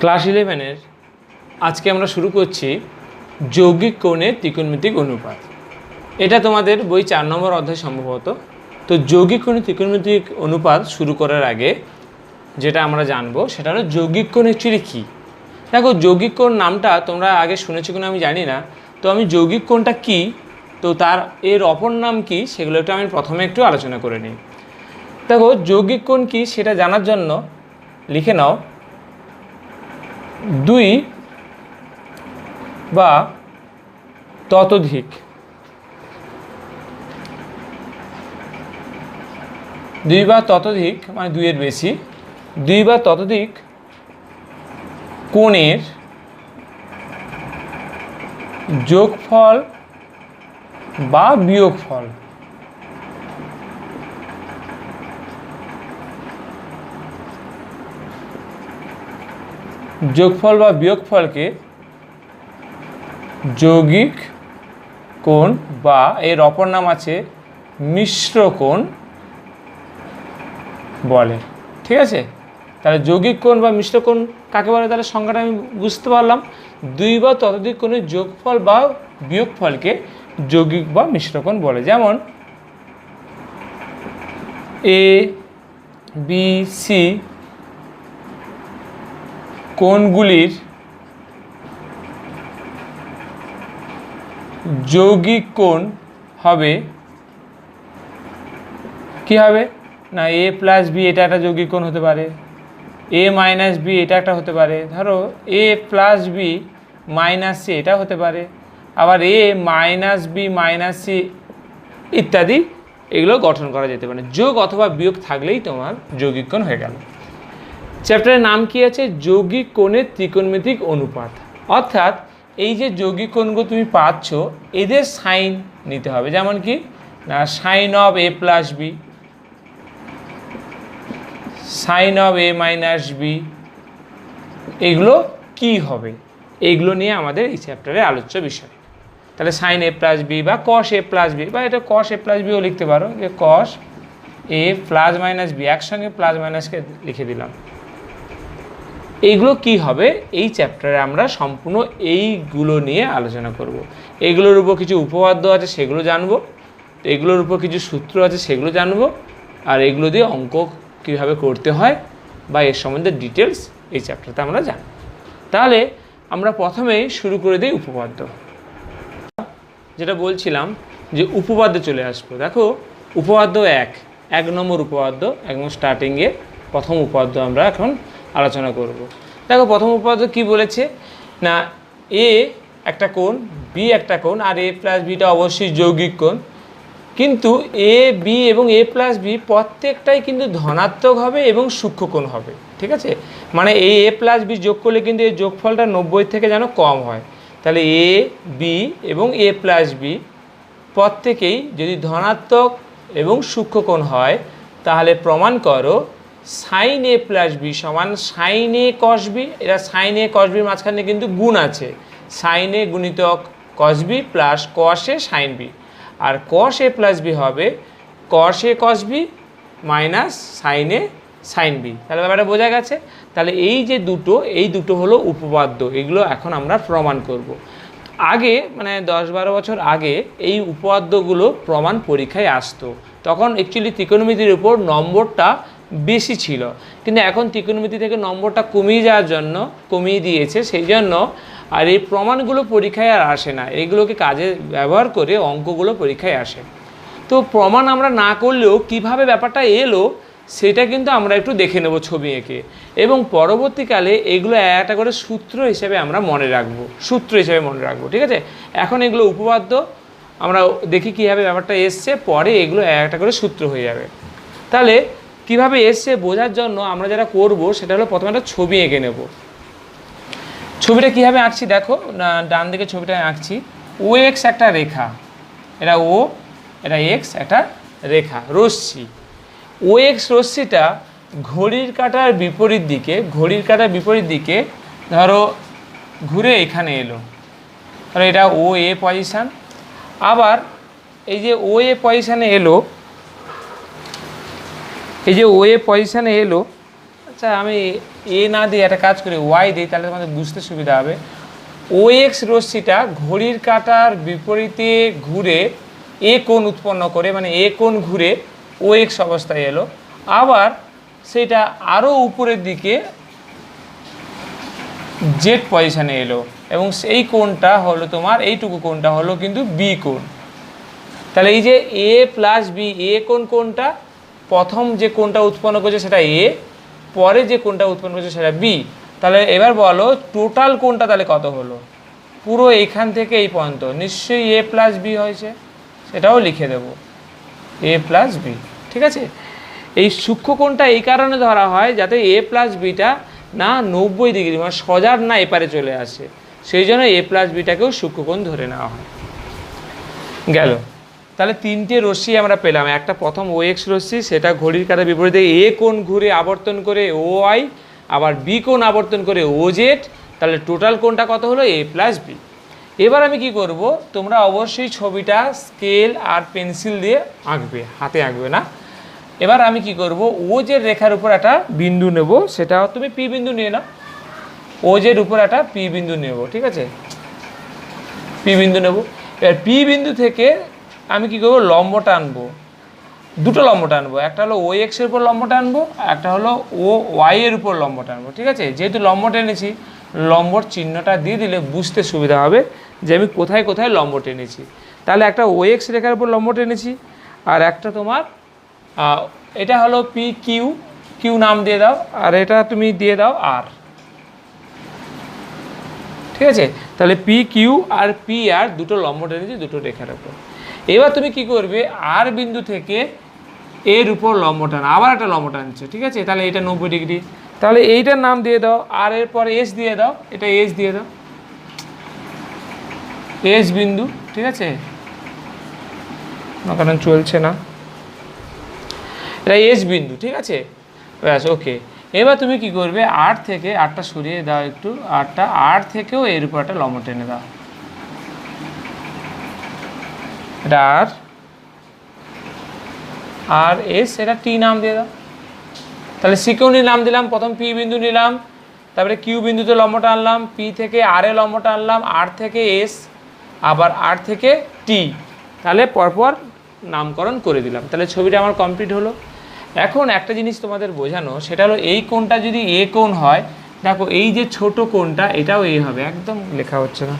Class 11-এর আজকে আমরা শুরু করছি যৌগিক কোণের ত্রিকোণমিতিক অনুপাত। এটা তোমাদের বই 4 নম্বর অধ্যায় সম্ভবত। তো যৌগিক কোণের ত্রিকোণমিতিক অনুপাত শুরু করার আগে যেটা আমরা জানবো সেটা হলো যৌগিক কোণ অ্যাকচুয়ালি কী। দেখো, যৌগিক কোণ নামটা তোমরা আগে শুনেছো কিনা আমি জানি না। তো আমি যৌগিক কোণটা কী, তো তার এর অপর নাম কী, সেগুলো একটু আমি প্রথমে একটু আলোচনা করে নিই। দেখো, যৌগিক কোণ কী সেটা জানার জন্য লিখে নাও 2 বা ততোধিক মানে 2 এর বেশি 2 বা ততোধিক কোণের যোগফল বা বিয়োগফল। যোগফল বা বিয়োগফলকে যৌগিক কোণ বা এর অপর নাম আছে মিশ্র কোণ বলে। ঠিক আছে, তাহলে যৌগিক কোণ বা মিশ্র কোণ কাকে বলে, তাহলে সংজ্ঞাটা আমি বুঝতে পারলাম। 2 বা ততোধিক কোণের যোগফল বা বিয়োগফলকে যৌগিক বা মিশ্র কোণ বলে। যেমন এ বি সি কোণগুলির যৌগিক কোণ হবে কি হবে না, এ প্লাস বি এটা একটা যৌগিক কোণ হতে পারে, এ মাইনাস বি এটা একটা হতে পারে, ধরো এ প্লাস বি মাইনাস সি এটা হতে পারে, আবার এ মাইনাস বি মাইনাস সি ইত্যাদি এগুলো গঠন করা যেতে পারে। যোগ অথবা বিয়োগ থাকলেই তোমার যৌগিক কোণ হয়ে গেল। চ্যাপ্টারের নাম কি আছে? যৌগিক কোণের ত্রিকোণমিতিক অনুপাত। অর্থাৎ এই যে যৌগিক কোণগুলো তুমি পাচ্ছ এদের সাইন নিতে হবে। যেমন কি না, sine of A plus B, sine of A minus B, এগুলো কি হবে, এইগুলো নিয়ে আমাদের এই চ্যাপ্টারে আলোচ্য বিষয়। তাহলে সাইন এ প্লাস বি বা কস এ প্লাস বি, বা এটা কস এ প্লাস বিও লিখতে পারো, যে কস এ প্লাস মাইনাস বি, একসঙ্গে প্লাস মাইনাসকে লিখে দিলাম। এইগুলো কি হবে এই চ্যাপ্টারে আমরা সম্পূর্ণ এইগুলো নিয়ে আলোচনা করব। এগুলোর উপর কিছু উপপাদ্য আছে সেগুলো জানবো, এগুলোর উপর কিছু সূত্র আছে সেগুলো জানবো, আর এগুলো দিয়ে অঙ্ক কীভাবে করতে হয় বা এর সম্বন্ধে ডিটেলস এই চ্যাপ্টারতে আমরা জানব। তাহলে আমরা প্রথমেই শুরু করে দিই উপপাদ্য। যেটা বলছিলাম যে উপপাদ্য চলে আসবো। দেখো, উপপাদ্য 1 নম্বর উপপাদ্য, একদম স্টার্টিংয়ে প্রথম উপপাদ্য আমরা এখন আলোচনা করব। দেখো, প্রথম উপপাদ্য কি বলেছে না, এ একটা কোণ, বি একটা কোণ, আর এ প্লাস বিটা অবশ্যই যৌগিক কোণ। কিন্তু এ বি এবং এ প্লাস বি প্রত্যেকটাই কিন্তু ধনাত্মক হবে এবং সূক্ষ্ম কোণ হবে। ঠিক আছে, মানে এই এ প্লাস বি যোগ করলে কিন্তু এই যোগফলটা 90 থেকে যেন কম হয়। তাহলে এ বি এবং এ প্লাস বি প্রত্যেকেই যদি ধনাত্মক এবং সূক্ষ্ম কোণ হয়, তাহলে প্রমাণ করো সাইন এ প্লাস বি সমান সাইন এ কস বি। এরা সাইন এ কস বির মাঝখানে কিন্তু গুণ আছে, সাইন এ গুণিতক কস B plus cos A sine B, আর কস এ প্লাস বি হবে কস এ কস বি মাইনাস সাইন এ সাইন বি। তাহলে ব্যাপারটা বোঝা গেছে। তাহলে এই যে এই দুটো হলো উপপাদ্য, এগুলো এখন আমরা প্রমাণ করব। আগে মানে 10-12 বছর আগে এই উপপাদ্যগুলো প্রমাণ পরীক্ষায় আসতো, তখন অ্যাকচুয়ালি ত্রিকোণমিতির উপর নম্বরটা বেশি ছিল, কিন্তু এখন ত্রিকোণমিতি থেকে নম্বরটা কমিয়ে দিয়েছে, সেই জন্য আর এই প্রমাণগুলো পরীক্ষায় আর আসে না, এগুলোকে কাজে ব্যবহার করে অঙ্কগুলো পরীক্ষায় আসে। তো প্রমাণ আমরা না করলেও কিভাবে ব্যাপারটা এলো সেটা কিন্তু আমরা একটু দেখে নেব ছবি এঁকে, এবং পরবর্তীকালে এগুলো একটা করে সূত্র হিসেবে আমরা মনে রাখবো, ঠিক আছে। এখন এগুলো উপপাদ্য, আমরা দেখি কীভাবে ব্যাপারটা এসছে, পরে এগুলো একটা করে সূত্র হয়ে যাবে। তাহলে কিভাবে এসছে বোঝার জন্য আমরা যেটা করব সেটা হলো প্রথমে একটা ছবি এঁকে নেব। ছবিটা কীভাবে আঁকছি দেখো, ডান দিকে ছবিটা আঁকছি। ও এক্স একটা রেখা, এটা ও, এটা এক্স একটা রেখা, রশ্মি। ও এক্স রশ্মিটা ঘড়ির কাঁটার বিপরীত দিকে ধরো ঘুরে এখানে এলো, তাহলে এটা ও এ পজিশান। আবার এই যে ও এ পজিশানে এলো, আচ্ছা আমি এ না দিয়ে একটা কাজ করে ওয়াই দিই, তাহলে তোমাদের বুঝতে সুবিধা হবে। ও এক্স রশ্মিটা ঘড়ির কাঁটার বিপরীতে ঘুরে এ কোণ উৎপন্ন করে, মানে এ কোণ ঘুরে ও এক্স অবস্থায় এলো, আবার সেটা আরও উপরের দিকে জেড পজিশানে এলো, এবং সেই কোণটা হলো তোমার এইটুকু কোণটা হলো কিন্তু বি কোণ। তাহলে এই যে এ প্লাস বি, এ কোণ কোণটা প্রথম যে কোণটা উৎপন্ন করছে সেটা এ, পরে যে কোণটা উৎপন্ন করছে সেটা বি। তাহলে এবার বলো টোটাল কোণটা তাহলে কত হলো, পুরো এইখান থেকে এই পর্যন্ত নিশ্চয়ই এ প্লাস বি হয়েছে, সেটাও লিখে দেব এ প্লাস বি। ঠিক আছে, এই সূক্ষ্ম কোণটা এই কারণে ধরা হয় যাতে এ প্লাস বিটা না 90 ডিগ্রি মানে সজার না এপারে চলে আসে, সেই জন্য এ প্লাস বিটাকেও সূক্ষ্মকোণ ধরে নেওয়া হয়। গেল, তাহলে তিনটে রশ্মি আমরা পেলাম। একটা প্রথম ও এক্স রশ্মি, সেটা ঘড়ির কাঁটার বিপরীতে এ কোণ ঘুরে আবর্তন করে ও ওয়াই, আবার বি কোণ আবর্তন করে ও জেড। তাহলে টোটাল কোণটা কত হলো, এ প্লাস বি। এবার আমি কি করব, তোমরা অবশ্যই ছবিটা স্কেল আর পেন্সিল দিয়ে আঁকবে, হাতে আঁকবে না। এবার আমি কি করব, ও যে রেখার উপর একটা বিন্দু নেব, সেটা তুমি পি বিন্দু নিয়ে নাও। ও জের উপর একটা পি বিন্দু নেব, ঠিক আছে, পি বিন্দু নেব। এবার পি বিন্দু থেকে আমি কি করব, লম্বটা আনবো, দুটো লম্বটা আনবো, একটা হলো ও এক্সের উপর লম্বটা আনবো, একটা হলো ও ওয়াই এর উপর লম্বটা আনবো। ঠিক আছে, যেহেতু লম্বটা এনেছি, লম্বর চিহ্নটা দিয়ে দিলে বুঝতে সুবিধা হবে যে আমি কোথায় কোথায় লম্ব টেনেছি। তাহলে একটা ও এক্স রেখার উপর লম্ব টেনেছি, আর একটা তোমার এটা হলো পি কিউ, কিউ নাম দিয়ে দাও, আর এটা তুমি দিয়ে দাও আর। ঠিক আছে, তাহলে P Q R P R দুটো লম্ব টেনেছি দুটো রেখার উপর। এবার তুমি কি করবে, আর বিন্দু থেকে এর উপর লম্ব টান, আবার একটা লম্ব টানছো। ঠিক আছে, তাহলে এটা 90 ডিগ্রি, তাহলে এইটার নাম দিয়ে দাও, আর এর পরে এস দিয়ে দাও, এটা এস দিয়ে দাও, এস বিন্দু। ঠিক আছে, কারণ চলছে না, এটা এস বিন্দু। ঠিক আছে, ব্যাস ওকে। এবার তুমি কি করবে, আট থেকে আটটা সরিয়ে দাও একটু, আটটা আট থেকেও এর উপর একটা লম্ব টেনে দাও, এটা আর এস, এটা টি নাম দিয়ে দাও। তাহলে সিকিউনি নাম দিলাম, প্রথম পি বিন্দু নিলাম, তারপরে কিউ বিন্দুতে লম্বটা আনলাম, পি থেকে আর এ লম্বটা আনলাম, আর থেকে এস, আবার আর থেকে টি, তাহলে পরপর নামকরণ করে দিলাম। তাহলে ছবিটা আমার কমপ্লিট হলো। এখন একটা জিনিস তোমাদের বোঝানো, সেটা হলো এই কোণটা যদি এ কোণ হয়, দেখো এই যে ছোট কোণটা এটাও এ হবে, একদম লেখা হচ্ছে না,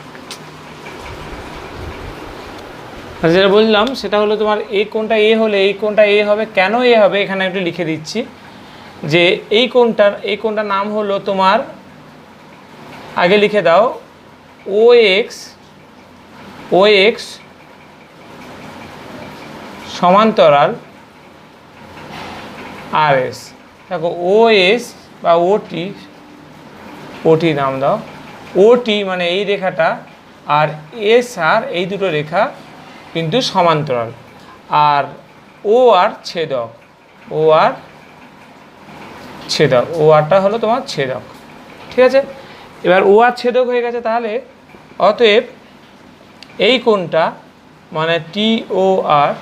যেটা বললাম সেটা হলো তোমার এই কোণটা এ হলে এই কোণটা এ হবে। কেন এ হবে এখানে একটু লিখে দিচ্ছি, যে এই কোণটার নাম হলো তোমার, আগে লিখে দাও ও এক্স সমান্তরাল আর এস। দেখো ও এস বা ওটি নাম দাও, ওটি মানে এই রেখাটা, আর এস আর এই দুটো রেখা কিন্তু সমান্তরাল, আর ও আর ছেদক, ও আরটা হলো তোমার ছেদক। ঠিক আছে, এবার ও আর ছেদক হয়ে গেছে, তাহলে অতএব এই কোণটা মানে টি ও আর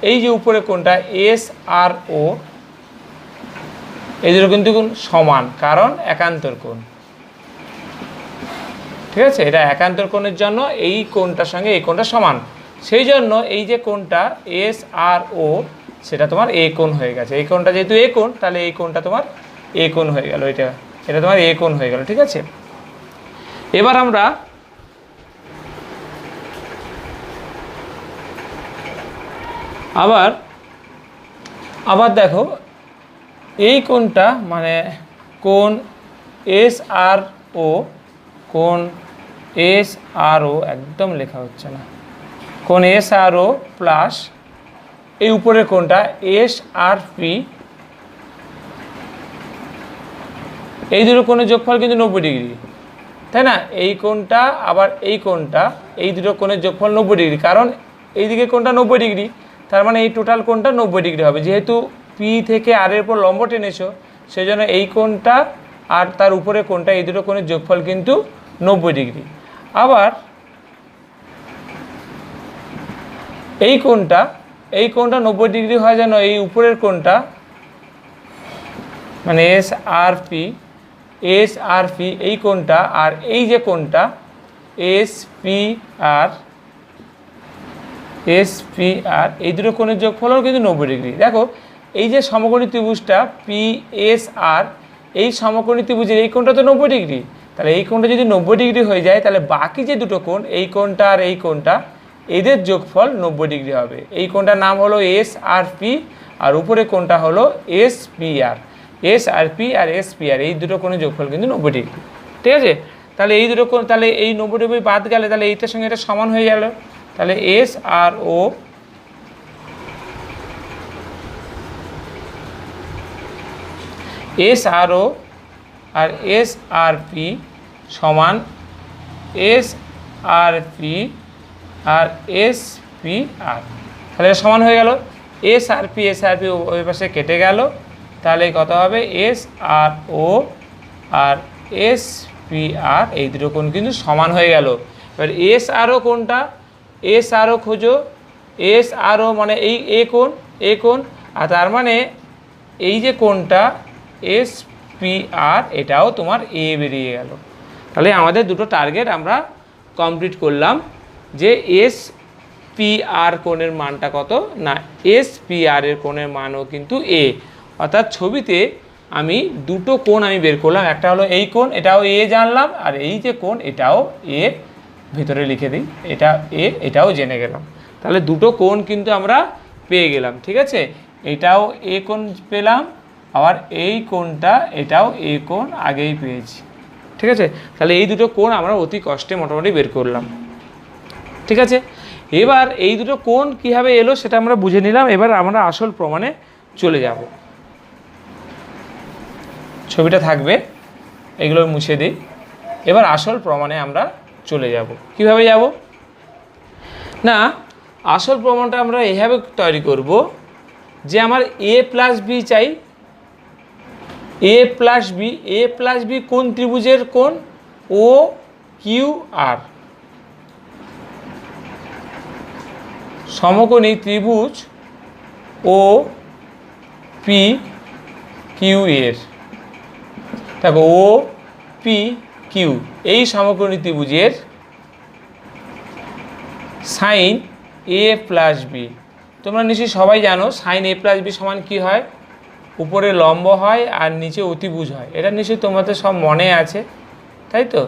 এই যে উপরে কোণটা এস আর ও, এই দুটো কিন্তু সমান, কারণ একান্তর কোণ। ঠিক আছে, এটা একান্তর কোণের জন্য এই কোণটার সঙ্গে এই কোণটা সমান, সেই জন্য এই যে কোণটা এস আর ও সেটা তোমার এ কোণ হয়ে গেছে। এই কোণটা যেহেতু এ কোণ, তাহলে এই কোণটা তোমার এ কোণ হয়ে গেল, এটা তোমার এ কোণ হয়ে গেল। ঠিক আছে, এবার আমরা আবার দেখো এই কোণটা মানে কোণ এস আর ও, কোণ এস আর ও, একদম লেখা হচ্ছে না, কোণ এস আর ও প্লাস এই উপরের কোণটা এস আর পি, এই দুটো কোণের যোগফল কিন্তু 90 ডিগ্রি, তাই না? এই কোণটা আবার এই কোণটা, এই দুটো কোণের যোগফল 90 ডিগ্রি, কারণ এইদিকে কোণটা 90 ডিগ্রি, তার মানে এই টোটাল কোণটা 90 ডিগ্রি হবে। যেহেতু পি থেকে আর এর উপর লম্ব টেনেছো, সেই জন্য এই কোণটা আর তার উপরে কোণটা, এই দুটো কোণের যোগফল কিন্তু 90 ডিগ্রি। আবার এই কোণটা 90 ডিগ্রি হয় যেন এই উপরের কোণটা মানে এস আর পি এই কোণটা আর এই যে কোণটা এস পি আর এই দুটো কোণের যোগফল হলো কিন্তু 90 ডিগ্রি। দেখো এই যে সমকোণী ত্রিভুজটা পি এস আর, এই সমকোণী ত্রিভুজের এই কোণটা তো 90 ডিগ্রি, তাহলে এই কোণটা যদি 90 ডিগ্রি হয়ে যায় তাহলে বাকি যে দুটো কোণ এই কোণটা আর এই কোণটা এদের যোগফল 90 ডিগ্রি হবে। এই কোণটার নাম হলো এস আর পি আর উপরে কোণটা হলো এস পি আর। এস আর P R S P R এই দুটো কোণের যোগফল কিন্তু 90 ডিগ্রি। ঠিক আছে, তাহলে এই দুটো কোণ, তাহলে এই 90 ডিগ্রি বাদ গেলে তাহলে এইটার সঙ্গে এটা সমান হয়ে গেল। তাহলে এস আর ও আর এস আর পি সমান এস আর P R S P R, তাহলে এটা সমান হয়ে গেল। এস আর পি ওই পাশে কেটে গেল, তাহলে কত হবে এস আর ও আর এস পি আর এই দুটো কোণ কিন্তু সমান হয়ে গেল। এবার এস আর ও কোনটা, এস আর ও খোঁজো। এস আর ও মানে এই এ কোণ আর তার মানে এই যে কোণটা এস পি আর এটাও তোমার এ বেরিয়ে গেল। তাহলে আমাদের দুটো টার্গেট আমরা কমপ্লিট করলাম, যে এস পি আর কোণের মানটা কত না এস পি আর এর কোণের মানও কিন্তু এ, অর্থাৎ ছবিতে আমি দুটো কোণ আমি বের করলাম, একটা হলো এই কোণ এটাও এ জানলাম, আর এই যে কোণ এটাও এ, ভিতরে লিখে দিই এটা এ, এটাও জেনে গেলাম। তাহলে দুটো কোণ কিন্তু আমরা পেয়ে গেলাম। ঠিক আছে, এটাও এ কোণ পেলাম, আবার এই কোণটা এটাও এ কোণ আগেই পেয়েছি। ঠিক আছে, তাহলে এই দুটো কোণ আমরা অতি কষ্টে মোটামুটি বের করলাম। ঠিক আছে, এবার এই দুটো কোণ কীভাবে এলো সেটা আমরা বুঝে নিলাম। এবার আমরা আসল প্রমাণে চলে যাব। ছবিটা থাকবে, এগুলো মুছে দিই। এবার আসল প্রমাণে আমরা চলে যাব। কিভাবে যাব না, আসল প্রমাণটা আমরা এভাবে তৈরি করব যে আমার এ প্লাস বি চাই, এ প্লাস বি কোন ত্রিভুজের কোণ ও কিউ আর, সমকোণী ত্রিভুজ ও পি কিউ এর, দেখো ও পি কিউ এই সমকোণী ত্রিভুজের সাইন এ প্লাস বি। তোমরা নিশ্চয়ই সবাই জানো সাইন এ প্লাস বি সমান কী হয়, উপরে লম্ব হয় আর নিচে অতিভুজ হয়। এটা নিশ্চয়ই তোমাদের সব মনে আছে, তাই তো?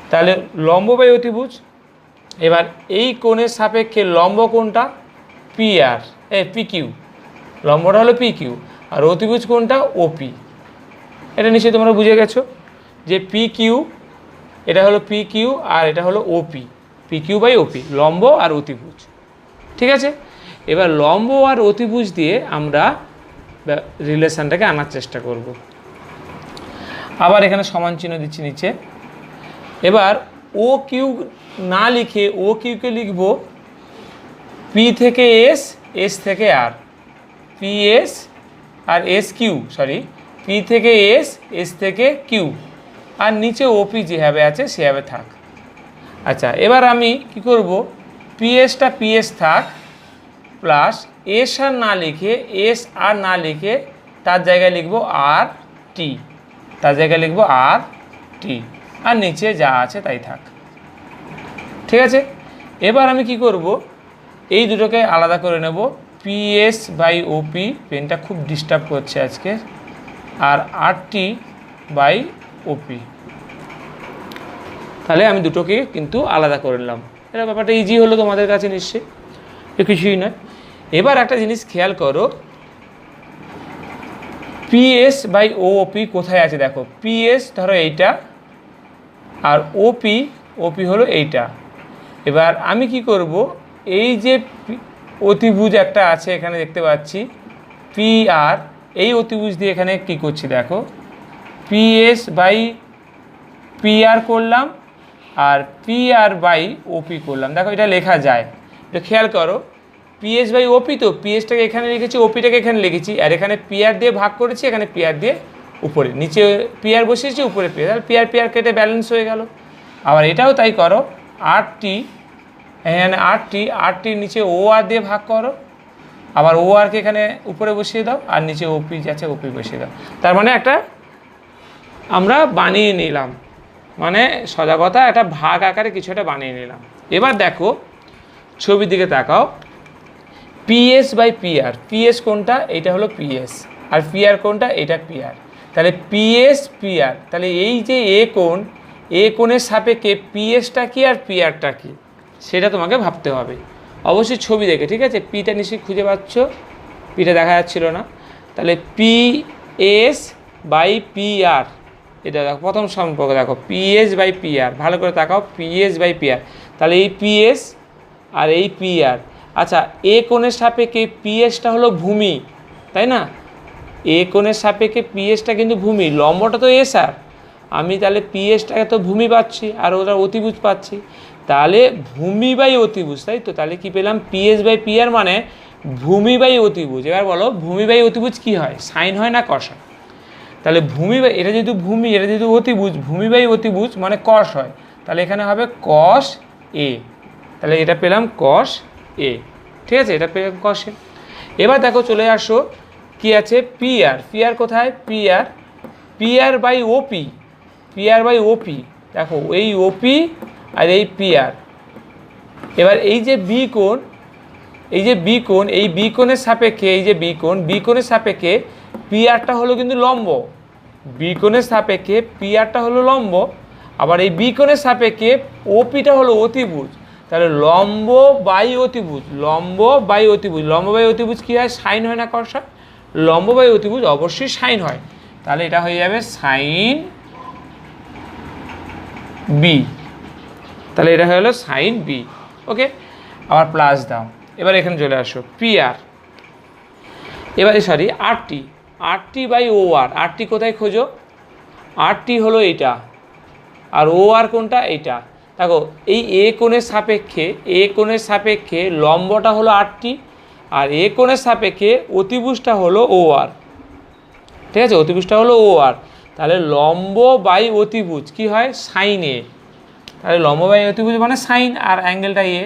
তাহলে লম্ব বাই অতিভুজ। এবার এই কোণের সাপেক্ষে লম্ব কোণটা পি আর পি কিউ, লম্বটা হলো পি কিউ আর অতিভুজ কোণটা ওপি। এটা নিশ্চয়ই তোমরা বুঝে গেছো যে পি কিউ, এটা হলো পি কিউ আর এটা হলো ওপি, পি কিউ বাই ওপি, লম্ব আর অতিভুজ। ঠিক আছে, এবার লম্ব আর অতিভুজ দিয়ে আমরা রিলেশনটাকে আনার চেষ্টা করব। আবার এখানে সমান চিহ্ন দিচ্ছি নিচে। এবার ও কিউ না লিখে ও কিউকে লিখব পি থেকে এস, এস থেকে আর, পি এস আর এস কিউ, পি থেকে এস, এস থেকে কিউ, আর নিচে ওপি যেভাবে আছে সেভাবে থাক। আচ্ছা, এবার আমি কি করব, পিএসটা পিএস থাক, প্লাস এস আর না লিখে তার জায়গায় লিখব আর টি, আর নিচে যা আছে তাই থাক। ঠিক আছে, এবার আমি কি করব, এই দুটোকে আলাদা করে নেব, পিএস বাই ওপি, পেনটা খুব ডিস্টার্ব করছে আজকে, আর আর টি বাই ওপি। তাহলে আমি দুটোকে কিন্তু আলাদা করে নিলাম। এটা ব্যাপারটা ইজি হলো তোমাদের কাছে নিশ্চয়ই, কিছুই নয়। এবার একটা জিনিস খেয়াল করো, পিএস বাই ওপি কোথায় আছে দেখো, পিএস ধরো এইটা আর ওপি হলো এইটা। এবার আমি কি করব, এই যে অতিভুজ একটা আছে এখানে দেখতে পাচ্ছি পি আর, এই অতিভুজ দিয়ে এখানে কি করছি দেখো, পিএস বাই পি আর করলাম আর পি আর বাই ওপি করলাম। দেখো এটা লেখা যায়, এটা খেয়াল করো, পিএস বাই ওপি, তো পিএসটাকে এখানে লিখেছি, ওপিটাকে এখানে লিখেছি, আর এখানে পি আর দিয়ে ভাগ করেছি, এখানে পি আর দিয়ে উপরে, নিচে পি আর বসিয়েছি, উপরে পি আর, তাহলে পি আর কেটে ব্যালেন্স হয়ে গেল। আবার এটাও তাই করো, আর টি, এখানে আর টির নিচে ও আর দিয়ে ভাগ করো, আবার ও আরকে এখানে উপরে বসিয়ে দাও, আর নিচে ওপি আছে ওপি বসিয়ে দাও। তার মানে একটা আমরা বানিয়ে নিলাম, মানে সোজা কথা একটা ভাগ আকারে কিছু একটা বানিয়ে নিলাম। এবার দেখো ছবির দিকে তাকাও, পিএস বাই পিআর, পিএস কোনটা, এটা হলো পিএস, আর পিআর কোনটা, এটা পিআর। তাহলে পিএস পিআর, তাহলে এই যে এ কোণের সাপেক্ষে পিএসটা কি আর পিআরটা কি সেটা তোমাকে ভাবতে হবে অবশ্যই ছবি দেখে, ঠিক আছে। পিটা নিশ্চয়ই খুঁজে পাচ্ছ, পিটা দেখা যাচ্ছিল না। তাহলে পিএস বাই পিআর, এটা দেখো প্রথম সম্পর্ক, দেখো পিএস বাই পিআর, ভালো করে তাকাও, পিএস বাই পিআর। তাহলে এই পিএস আর এই পিআর, আচ্ছা এ কোণের সাপেক্ষে পিএসটা হলো ভূমি, তাই না? এ কোণের সাপেক্ষে পিএসটা কিন্তু ভূমি, লম্বটা তো এস আর, আমি তাহলে পিএসটাকে তো ভূমি পাচ্ছি আর ওটা অতিভুজ পাচ্ছি, তাহলে ভূমি বাই অতিভুজ, তাই তো। তাহলে কি পেলাম, পিএস বাই পিআর মানে ভূমি বাই অতিভুজ। এবার বলো ভূমি বাই অতিভুজ কী হয়, সাইন হয় না কস হয়? তাহলে ভূমি বাই, এটা যেহেতু ভূমি, এটা যেহেতু অতিভুজ, ভূমি বাই অতিভুজ মানে কস হয়, তাহলে এখানে হবে কস এ, তাহলে এটা পেলাম কস এ, ঠিক আছে, এটা পেলাম কস এ। এবার দেখো চলে আসো কি আছে, পিআর, পিআর কোথায়, PR, PR by OP, PR by OP, দেখো এই ওপি আর এই পিআর। এবার এই যে বি কোণ, এই যে বি কোণ, এই বি কোণের সাপেক্ষে, এই যে বি কোণ, বি কোণের সাপেক্ষে পিআরটা হলো কিন্তু লম্ব, বি কোণের সাপেক্ষে পিআরটা হলো লম্ব, আবার এই বি কোণের সাপেক্ষে ওপিটা হলো অতিভুজ। তাহলে লম্ব বাই অতিভুজ, লম্ব বাই অতিভুজ, লম্ব বাই অতিভুজ কী হয়, সাইন হয় না কস হয়? লম্ব বাই অতিভুজ অবশ্যই সাইন হয়, তাহলে এটা হয়ে যাবে সাইন বি, তাহলে এটা হয়ে গেলো সাইন বি। ওকে, আবার প্লাস দাও। এবার এখানে চলে আসো পিআর, এবারে sorry RT, RT by O R, RT কোথায় খোঁজো, আরটি হলো এইটা, আর ও আর কোনটা, এইটা। দেখো এই এ কোণের সাপেক্ষে, এ কোণের সাপেক্ষে লম্বটা হলো আরটি, আর এ কোণের সাপেক্ষে অতিভুজটা হলো ও আর, ঠিক আছে, অতিভুজটা হলো ও আর। তাহলে লম্ব বাই অতিভুজ কি হয়, সাইন এ, তাহলে লম্ব বাই অতিভুজ মানে সাইন, আর অ্যাঙ্গেলটা এ,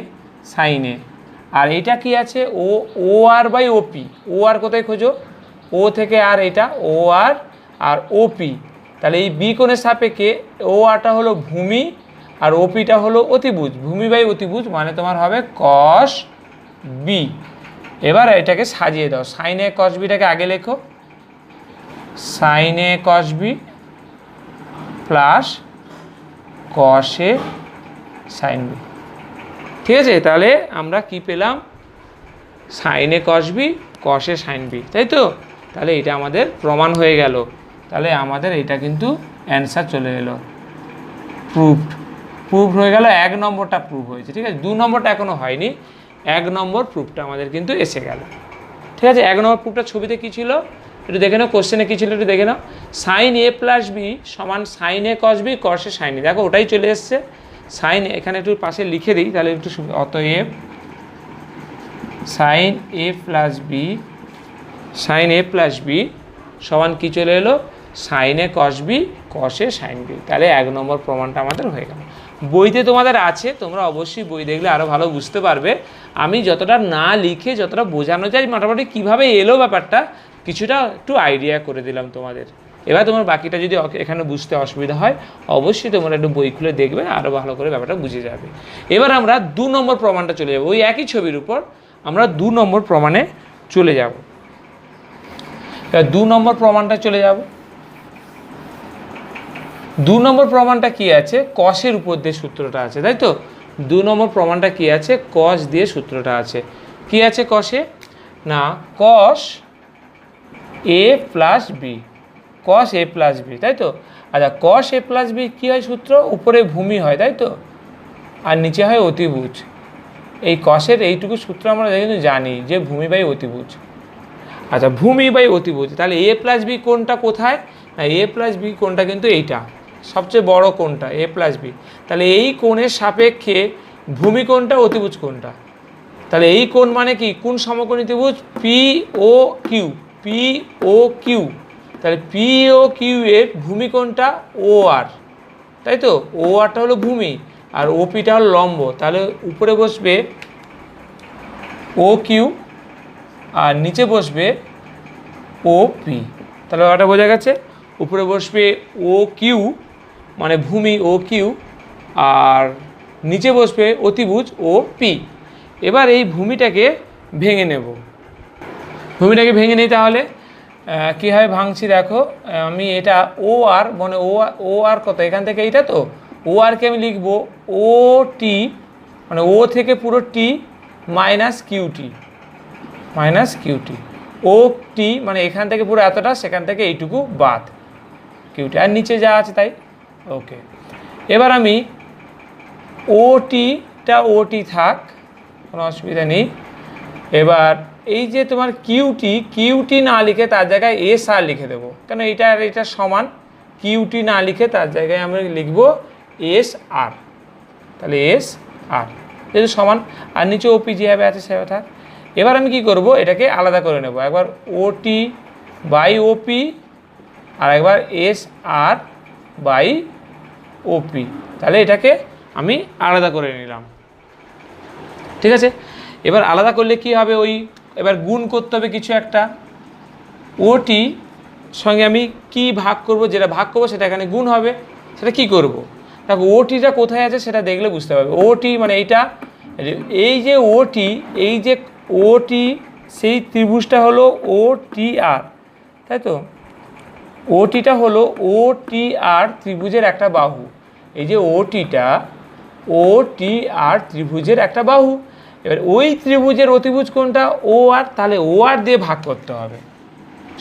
সাইন এ। আর এইটা কি আছে, ও আর বাই ওপি, ও আর কোথায় খোঁজো, ও থেকে আর এটা ও আর ওপি, তাহলে এই বি কোণের সাপেক্ষে ও আরটা হলো ভূমি আর ওপিটা হলো অতিভুজ, ভূমি বাই অতিভুজ মানে তোমার হবে কস বি। এবার এটাকে সাজিয়ে দাও, সাইনে কস বিটাকে আগে লেখো, সাইনে কস বি প্লাস কসে সাইন বি, ঠিক আছে। তাহলে আমরা কি পেলাম, সাইনে কস বি কসে সাইন বি, তাই তো। তাহলে এটা আমাদের প্রমাণ হয়ে গেল, তাহলে আমাদের এটা কিন্তু অ্যান্সার চলে এলো, প্রুফড হয়ে গেল, 1 নম্বরটা প্রুফ হয়েছে, ঠিক আছে। 2 নম্বরটা এখনও হয়নি, 1 নম্বর প্রুফটা আমাদের কিন্তু এসে গেল, ঠিক আছে। 1 নম্বর প্রুফটা ছবিতে কী ছিল একটু দেখে নাও, কোশ্চেনে কী ছিল একটু দেখে নাও, সাইন এ প্লাস বি সমান সাইন এ কস বি কসে সাইন বি, দেখো ওটাই চলে এসছে। সাইন এখানে একটু পাশে লিখে দিই তাহলে একটু, অতএব sign A plus B, sine A plus B সমান কী চলে এলো, সাইন এ কস বি কসে সাইন বি, তাহলে 1 নম্বর প্রমাণটা আমাদের হয়ে গেল। বইতে তোমাদের আছে, তোমরা অবশ্যই বই দেখলে আরও ভালো বুঝতে পারবে। আমি যতটা না লিখে যতটা বোঝানো যায় মোটামুটি কীভাবে এলো ব্যাপারটা কিছুটা একটু আইডিয়া করে দিলাম তোমাদের। এবার তোমার বাকিটা যদি এখানে বুঝতে অসুবিধা হয় অবশ্যই তোমরা একটু বই খুলে দেখবে, আরও ভালো করে ব্যাপারটা বুঝে যাবে। এবার আমরা 2 নম্বর প্রমাণটা চলে যাব, ওই একই ছবির উপর আমরা 2 নম্বর প্রমাণে চলে যাব। 2 নম্বর প্রমাণটা চলে যাব। 2 নম্বর প্রমাণটা কি আছে, কসের উপর দিয়ে সূত্রটা আছে, তাই তো। 2 নম্বর প্রমাণটা কি আছে, কস দিয়ে সূত্রটা আছে। কি আছে কসে, না কস A plus B, cos A plus B, তাই তো। আচ্ছা কস এ প্লাস বি কী হয় সূত্র, উপরে ভূমি হয়, তাই তো, আর নিচে হয় অতিভুজ। এই কসের এইটুকু সূত্র আমরা কিন্তু জানি যে ভূমি বাই অতিভুজ। আচ্ছা ভূমি বাই অতিভুজ, তাহলে এ প্লাস বি কোণটা কোথায়, না এ প্লাস বি কোণটা কিন্তু এইটা সবচেয়ে বড় কোণটা এ প্লাস বি, তাহলে এই কোণের সাপেক্ষে ভূমি কোণটা অতিভুজ কোণটা, তাহলে এই কোণ মানে কি, কোন সমকোণী ত্রিভুজ P O Q, P O Q, তাহলে পি ও কিউ এর ভূমি কোণটা ও আর, তাই তো। ও আরটা হলো ভূমি আর ওপিটা হলো লম্ব, তাহলে উপরে বসবে ও কিউ আর নিচে বসবে ও পি। তাহলে ওটা বোঝা গেছে। উপরে বসবে ও কিউ মানে ভূমি ও কিউ, আর নিচে বসবে অতিভুজ ও পি। এবার এই ভূমিটাকে ভেঙে নেব। ভূমিটাকে ভেঙে নিই, তাহলে কীভাবে ভাঙছি দেখো। আমি এটা ও আর মানে ও আর কত এখান থেকে এইটা, তো ও আরকে আমি লিখব ও টি মানে ও থেকে পুরো টি মাইনাস কিউটি ও টি মানে এখান থেকে পুরো এতটা, সেখান থেকে এইটুকু বাদ কিউটি, আর নিচে যা আছে তাই। ওকে, এবার আমি ওটি থাক, কোনো অসুবিধা নেই। এবার এই যে তোমার কিউটি না লিখে তার জায়গায় এস আর লিখে দেবো, কেন এটা আর এটা সমান। কিউটি না লিখে তার জায়গায় আমরা লিখব এস আর, তাহলে এস আর যেহেতু সমান, আর নিচে ওপি যেভাবে আছে সেভাবে থাক। এবার আমি কি করব, এটাকে আলাদা করে নেব, একবার ওটি বাই ওপি আর একবার এস আর বাই ওপি, তাহলে এটাকে আমি আলাদা করে নিলাম। ঠিক আছে, এবার আলাদা করলে কি হবে, ওই এবার গুণ করতে হবে কিছু একটা। ওটি সঙ্গে আমি কি ভাগ করব, যেটা ভাগ করব সেটা এখানে গুণ হবে। সেটা কি করব, দেখো ওটিটা কোথায় আছে সেটা দেখলে বুঝতে পারবে। ওটি মানে এইটা, এই যে ওটি সেই ত্রিভুজটা হলো ও টি আর, তাই তো। ওটিটা হলো ও টি আর ত্রিভুজের একটা বাহু। এই যে ওটিটা ও টি আর ত্রিভুজের একটা বাহু। এবার ওই ত্রিভুজের অতিভুজ কোনটা, ও আর, তাহলে ও আর দিয়ে ভাগ করতে হবে।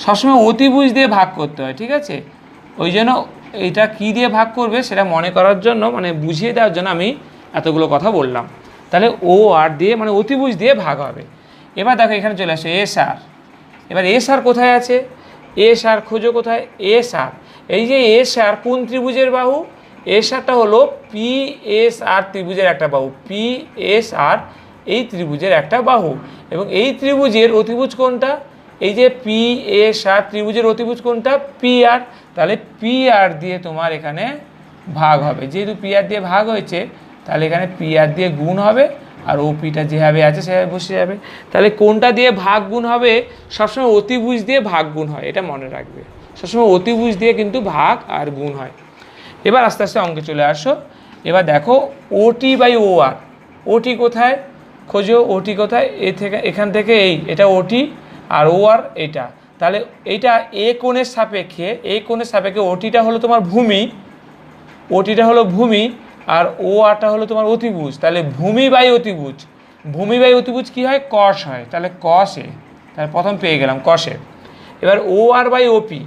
সবসময় অতিভুজ দিয়ে ভাগ করতে হয়, ঠিক আছে। ওই জন্য এইটা কী দিয়ে ভাগ করবে সেটা মনে করার জন্য, মানে বুঝিয়ে দেওয়ার জন্য আমি এতগুলো কথা বললাম। তাহলে ও আর দিয়ে মানে অতিভুজ দিয়ে ভাগ হবে। এবার দেখো এখানে চলে আসে এস আর। এবার এস আর কোথায় আছে, এস আর খোঁজো কোথায়, এস আর। এই যে এস আর কোন ত্রিভুজের বাহু, এস আরটা হলো পি এস আর ত্রিভুজের একটা বাহু। পি এস আর এই ত্রিভুজের একটা বাহু, এবং এই ত্রিভুজের অতিভুজ কোনটা, এই যে পি এস আর ত্রিভুজের অতিভুজ কোনটা, পি আর। তাহলে পি আর দিয়ে তোমার এখানে ভাগ হবে, যেহেতু পি আর দিয়ে ভাগ হয়েছে তাহলে এখানে পি আর দিয়ে গুণ হবে, আর ওপিটা যেভাবে আছে সেভাবে বসে যাবে। তাহলে কোনটা দিয়ে ভাগ গুণ হবে, সবসময় অতিভুজ দিয়ে ভাগ গুণ হয়, এটা মনে রাখবে। সবসময় অতিভুজ দিয়ে কিন্তু ভাগ আর গুণ হয়। এবার আস্তে আস্তে অঙ্কে চলে আসো। এবার দেখো ওটি বাই ও আর, ওটি কোথায় খোঁজো, ওটি কোথায়, এখান থেকে এটা ওটি আর ও আর এটা। তাহলে এইটা এ কোণের সাপেক্ষে ওটিটা হলো তোমার ভূমি, আর ও আরটা হলো তোমার অতিভুজ। তাহলে ভূমি বাই অতিভুজ কি হয়, কস হয়। তাহলে কস এ, তাহলে প্রথম পেয়ে গেলাম কস এ। এবার ও আর বাই ওপি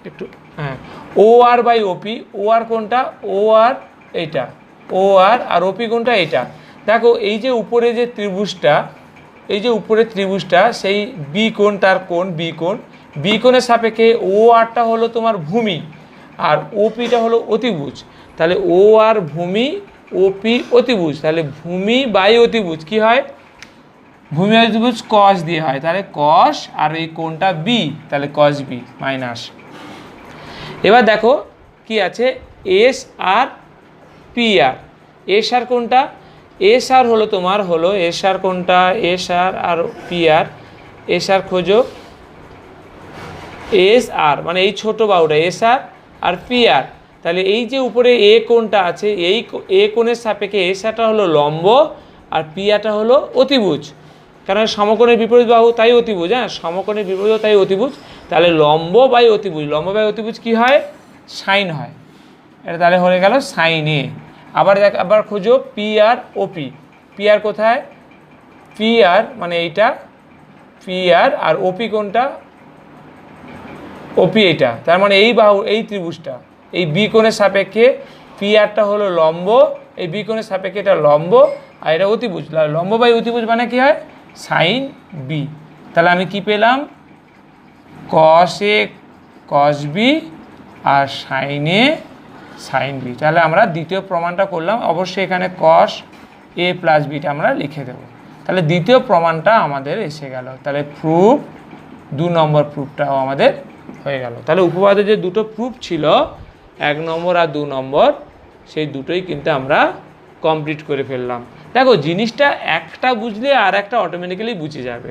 একটু, হ্যাঁ, ও আর কোনটা, ও আর এইটা, ও আর ওপি কোনটা, এইটা। দেখো এই যে উপরে যে ত্রিভুজটা সেই বি কোণ, তার কোণ বি কোণের সাপেক্ষে ও আরটা হলো তোমার ভূমি আর ওপিটা হলো অতিভুজ। তাহলে ও আর ভূমি, ওপি অতিভুজ। তাহলে ভূমি বাই অতিভুজ কি হয়, ভূমি অতিভুজ কস দিয়ে হয়। তাহলে কস আর এই কোণটা বি, তাহলে কস বি মাইনাস। এবার দেখো কি আছে, এস আর পি আর। এস আর কোনটা, এস আর হলো তোমার এস আর কোনটা, এস আর পি আর। এস আর খোঁজো, এস আর মানে এই ছোট বাহুটা এস আর পি আর। তাহলে এই যে উপরে এ কোণটা আছে, এই এ কোণের সাপেক্ষে এস আরটা হলো লম্ব আর পি আরটা হলো অতিভুজ, কারণ সমকোণের বিপরীত বাহু তাই অতিভুজ। হ্যাঁ, সমকোণের বিপরীত তাই অতিভুজ। তাহলে লম্ব বাই অতিভুজ কি হয়, সাইন হয়। এটা তাহলে হয়ে গেল সাইন এ। আবার খোঁজো পি আর ওপি। পি আর কোথায়, পি আর মানে এইটা পি আর ওপি কোনটা, ওপি এইটা। তার মানে এই বাহু, এই ত্রিভুজটা, এই বি কোণের সাপেক্ষে পি আরটা হলো লম্ব, এই বি কোণের সাপেক্ষে এটা লম্ব আর এটা অতিভুজ। লম্ব বাই অতিভুজ মানে কি হয়, সাইন বি। তাহলে আমি কি পেলাম, কস এ কস বি আর সাইন বি। তাহলে আমরা দ্বিতীয় প্রমাণটা করলাম। অবশ্যই এখানে কস এ প্লাস বিটা আমরা লিখে দেব। তাহলে দ্বিতীয় প্রমাণটা আমাদের এসে গেল। তাহলে প্রুফ 2 নম্বর প্রুফটাও আমাদের হয়ে গেল। তাহলে উপপাদ্যে যে দুটো প্রুফ ছিল 1 নম্বর আর 2 নম্বর, সেই দুটোই কিন্তু আমরা কমপ্লিট করে ফেললাম। দেখো জিনিসটা একটা বুঝলে আর একটা অটোমেটিক্যালি বুঝে যাবে,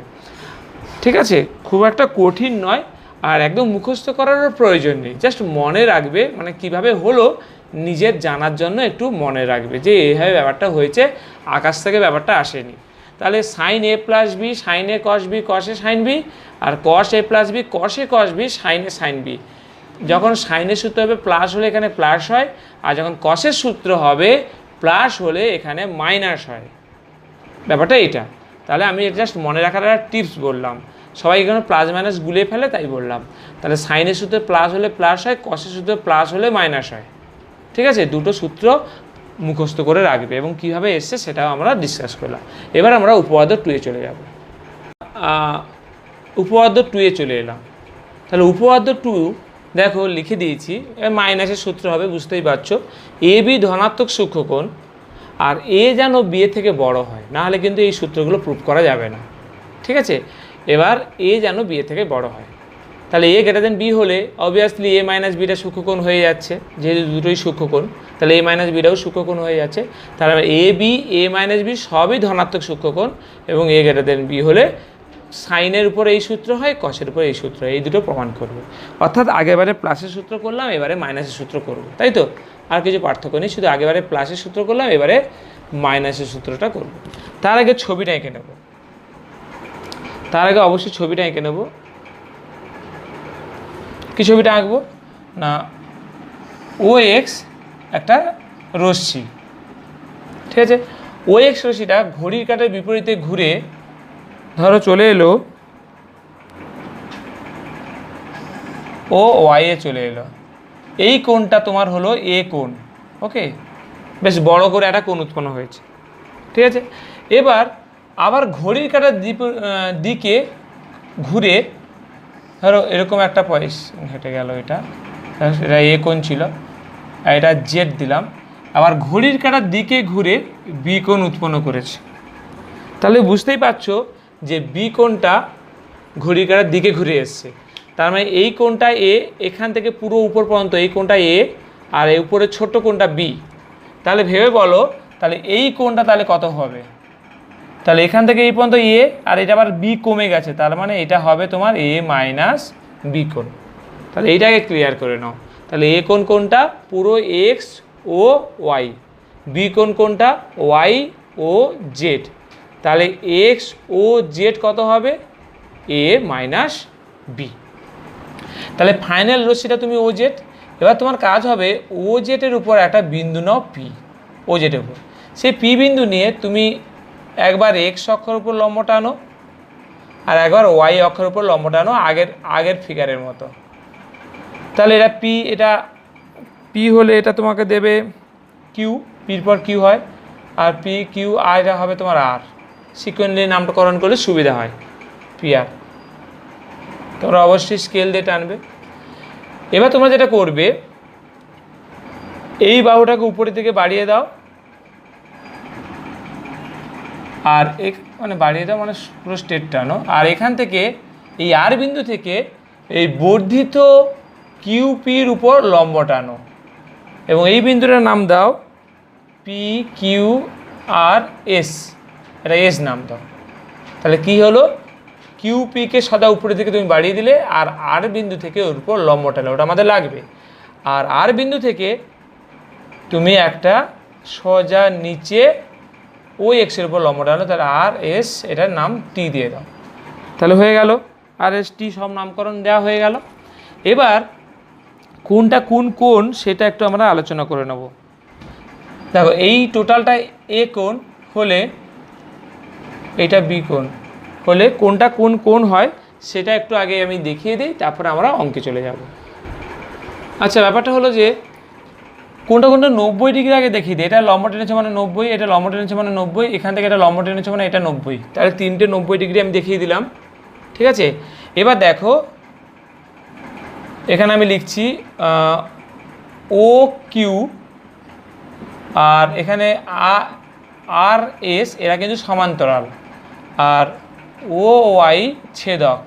ঠিক আছে? খুব একটা কঠিন নয়, আর একদম মুখস্থ করারও প্রয়োজন নেই, জাস্ট মনে রাখবে, মানে কিভাবে হলো নিজের জানার জন্য একটু মনে রাখবে যে এইভাবে ব্যাপারটা হয়েছে, আকাশ থেকে ব্যাপারটা আসেনি। তাহলে sine A plus B, sine A cos B, কসে সাইন বি, আর কস এ প্লাস বি, কসে কস বি, সাইনে সাইন বি। যখন সাইনের সূত্র হবে প্লাস হলে এখানে প্লাস হয়, আর যখন কসের সূত্র হবে প্লাস হলে এখানে মাইনাস হয়, ব্যাপারটা এটা। তাহলে আমি জাস্ট মনে রাখার একটা টিপস বললাম, সবাই এখানে প্লাস মাইনাস গুলিয়ে ফেলে তাই বললাম। তাহলে সাইনের সূত্রে প্লাস হলে প্লাস হয়, কসের সূত্রে প্লাস হলে মাইনাস হয়, ঠিক আছে? দুটো সূত্র মুখস্থ করে রাখবে এবং কীভাবে এসছে সেটাও আমরা ডিসকাস করলাম। এবার আমরা উপপাদ্য 2-এ চলে যাব। উপপাদ্য 2-এ চলে এলাম। তাহলে উপপাদ্য 2 দেখো লিখে দিয়েছি, মাইনাসের সূত্র হবে, বুঝতেই পারছো। এ বি ধনাত্মক সূক্ষ্মকোণ, আর এ যেন বি এর থেকে বড় হয়, না হলে কিন্তু এই সূত্রগুলো প্রুফ করা যাবে না, ঠিক আছে? এবার এ যেন বি এর থেকে বড় হয়, তাহলে এ গ্রেটার দেন বি হলে অবভিয়াসলি এ মাইনাস বিটা সূক্ষ্মকোণ হয়ে যাচ্ছে, যেহেতু দুটোই সূক্ষ্মকোণ, তাহলে এ মাইনাস বিটাও সূক্ষ্মকোণ হয়ে যাচ্ছে। তাহলে A B, A minus B সবই ধনাত্মক সূক্ষ্মকোণ, এবং এ গ্রেটার দেন বি হলে সাইনের উপর এই সূত্র হয়, কসের উপর এই সূত্র হয়, এই দুটো প্রমাণ করবে। অর্থাৎ আগেবারে প্লাসের সূত্র করলাম, এবারে মাইনাসের সূত্র করব, তাই তো? আর কিছু পার্থক্য নেই, শুধু আগেবারে প্লাসের সূত্র করলাম, এবারে মাইনাসের সূত্রটা করব। তার আগে ছবিটা এঁকে নেব, অবশ্যই ছবিটা এঁকে নেব। কি ছবিটা আঁকবো না, ও এক্স একটা রশ্মি, ঠিক আছে? ও এক্স রশ্মিটা ঘড়ির কাঁটার বিপরীতে ঘুরে ধরো চলে এলো ও ওয়াইয়ে চলে এলো, এই কোণটা তোমার হলো এ কোণ, ওকে? বেশ বড় করে একটা কোণ উৎপন্ন হয়েছে, ঠিক আছে? এবার আবার ঘড়ির কাঁটার দিকে ঘুরে ধরো এরকম একটা পয়েস হেঁটে গেল, এটা এ কোণ ছিল, আর এটা জেড দিলাম, আবার ঘড়ির কাঁটার দিকে ঘুরে বি কোণ উৎপন্ন করেছে। তাহলে বুঝতেই পারছো যে বি কোণটা ঘড়ির কাঁটার দিকে ঘুরে এসছে, তার মানে এই কোণটা এ, এখান থেকে পুরো উপর পর্যন্ত এই কোণটা এ, আর এই উপরে ছোট্ট কোণটা বি। তাহলে ভেবে বলো, তাহলে এই কোণটা তাহলে কত হবে? তাহলে এখান থেকে এই পর্যন্ত এ, আর এটা আবার বি কমে গেছে, তার মানে এটা হবে তোমার এ মাইনাস বি কোণ। তাহলে এইটাকে ক্লিয়ার করে নাও। তাহলে এ কোণ কোনটা? পুরো এক্স ও ওয়াই। বি কোণ কোনটা? ওয়াই ও জেড। তাহলে এক্স ও জেড কত হবে? এ মাইনাস বি। তাহলে ফাইনাল রশ্মিটা তুমি ও জেড। এবার তোমার কাজ হবে ও জেডের উপর একটা বিন্দু নাও পি, ও জেডের উপর। সেই পি বিন্দু নিয়ে তুমি একবার এক্স অক্ষের উপর লম্ব টানো, আর একবার ওয়াই অক্ষের উপর লম্ব টানো, আগের ফিগারের মতো। তাহলে এটা পি, এটা পি হলে এটা তোমাকে দেবে কিউ, পির পর কিউ হয়, আর পি কিউ, আর এটা হবে তোমার আর। সিকোয়েন্সলি নামকরণ করলে সুবিধা হয়, পি আর। তোমরা অবশ্যই স্কেল দিয়ে টানবে। এবার তোমরা যেটা করবে, এই বাহুটাকে উপরের দিকে বাড়িয়ে দাও, আর মানে বাড়িয়ে দাও মানে পুরো স্ট্রেট টানো, আর এখান থেকে এই আর বিন্দু থেকে এই বর্ধিত কিউ পির উপর লম্ব টানো, এবং এই বিন্দুটার নাম দাও পি কিউ আর এস, এটা এস নাম দাও। তাহলে কি হলো? কিউ পিকে সদা উপরের দিকে তুমি বাড়িয়ে দিলে, আর আর বিন্দু থেকে ওর উপর লম্ব টানো, ওটা আমাদের লাগবে। আর আর বিন্দু থেকে তুমি একটা সোজা নিচে ওই এক্সের উপর লম্ব টানো, তাহলে আর এস, এটার নাম টি দিয়ে দাও। তাহলে হয়ে গেল আর এস টি, সব নামকরণ দেওয়া হয়ে গেল। এবার কোনটা কোন সেটা একটু আমরা আলোচনা করে নেব। দেখো এই টোটালটা এ কোণ হলে এটা বি কোণ হলে কোনটা কোন হয় সেটা একটু আগে আমি দেখিয়ে দিই, তারপরে আমরা অঙ্কে চলে যাব। আচ্ছা, ব্যাপারটা হলো যে কোনটা 90 ডিগ্রি আগে দেখিয়ে দিই। এটা লম্ব টেনেছে মানে 90, এটা লম্ব টেনেছে মানে 90, এখান থেকে এটা লম্ব টেনেছে মানে এটা 90। তাহলে তিনটে 90 ডিগ্রি আমি দেখিয়ে দিলাম, ঠিক আছে? এবার দেখো এখানে আমি লিখছি ও কিউ, আর এখানে আর এস, এরা কিন্তু সমান্তরাল, আর ও ওয়াই ছেদক।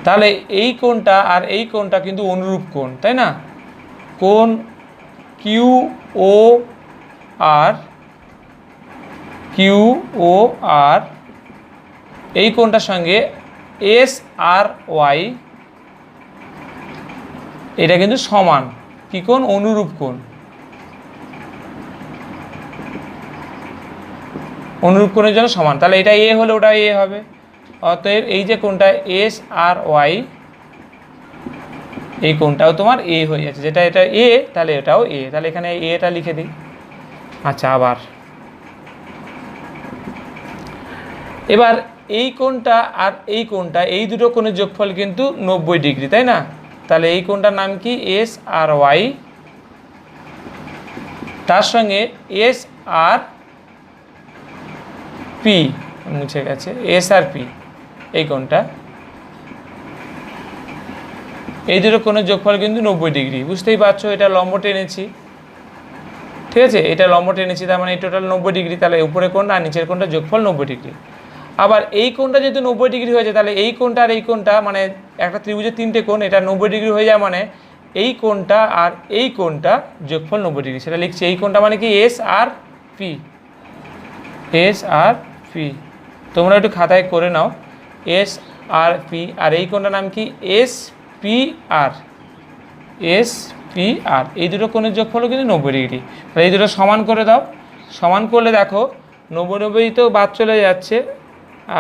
তাহলে এই কোণটা আর এই কোণটা কিন্তু অনুরূপ কোণ, তাই না? কোণ কিউ ও আর কিউ ও আর এই কোণটার সঙ্গে এস আর ওয়াই এটা কিন্তু সমান, কি কোণ? অনুরূপ কোণ। অনুরূপ কোণের জন্য সমান, তাহলে এটা এ হলে ওটা এ হবে। অতএব এই যে কোণটা এস আর ওয়াই এই কোণটাও তোমার এ হয়ে যাচ্ছে, যেটা এটা এ তাহলে এটাও এ, তাহলে এখানে এটা লিখে দিই। আচ্ছা, আবার এবার এই কোণটা আর এই কোণটা, এই দুটো কোণের যোগফল কিন্তু 90 ডিগ্রি, তাই না? তাহলে এই কোণটার নাম কি? এস আর ওয়াই, তার সঙ্গে এস আর পি, মুছে গেছে, এস আর পি এই কোণটা, এই দুটো কোণের যোগফল কিন্তু 90 ডিগ্রি। বুঝতেই পারছো, এটা লম্ব টেনেছি, ঠিক আছে? এটা লম্ব টেনেছি, তার মানে এই টোটাল 90 ডিগ্রি, তাহলে উপরে কোণটা আর নিচের কোণটা যোগফল 90 ডিগ্রি। আবার এই কোণটা যেহেতু 90 ডিগ্রি হয়ে যায়, তাহলে এই কোণটা আর এই কোণটা, মানে একটা ত্রিভুজের 3টে কোণ, এটা 90 ডিগ্রি হয়ে যায়, মানে এই কোণটা আর এই কোণটা যোগফল 90 ডিগ্রি, সেটা লিখছি। এই কোণটা মানে কি? এস আর পি, এস আর পি, তোমরা একটু খাতায় করে নাও, এস আর পি। আর এই কোণটার নাম কি? S P R, S P R, এই দুটো কোণের যোগফলও কিন্তু 90 ডিগ্রি। তাহলে এই দুটো সমান করে দাও, সমান করলে দেখো 90 তো বাদ চলে যাচ্ছে,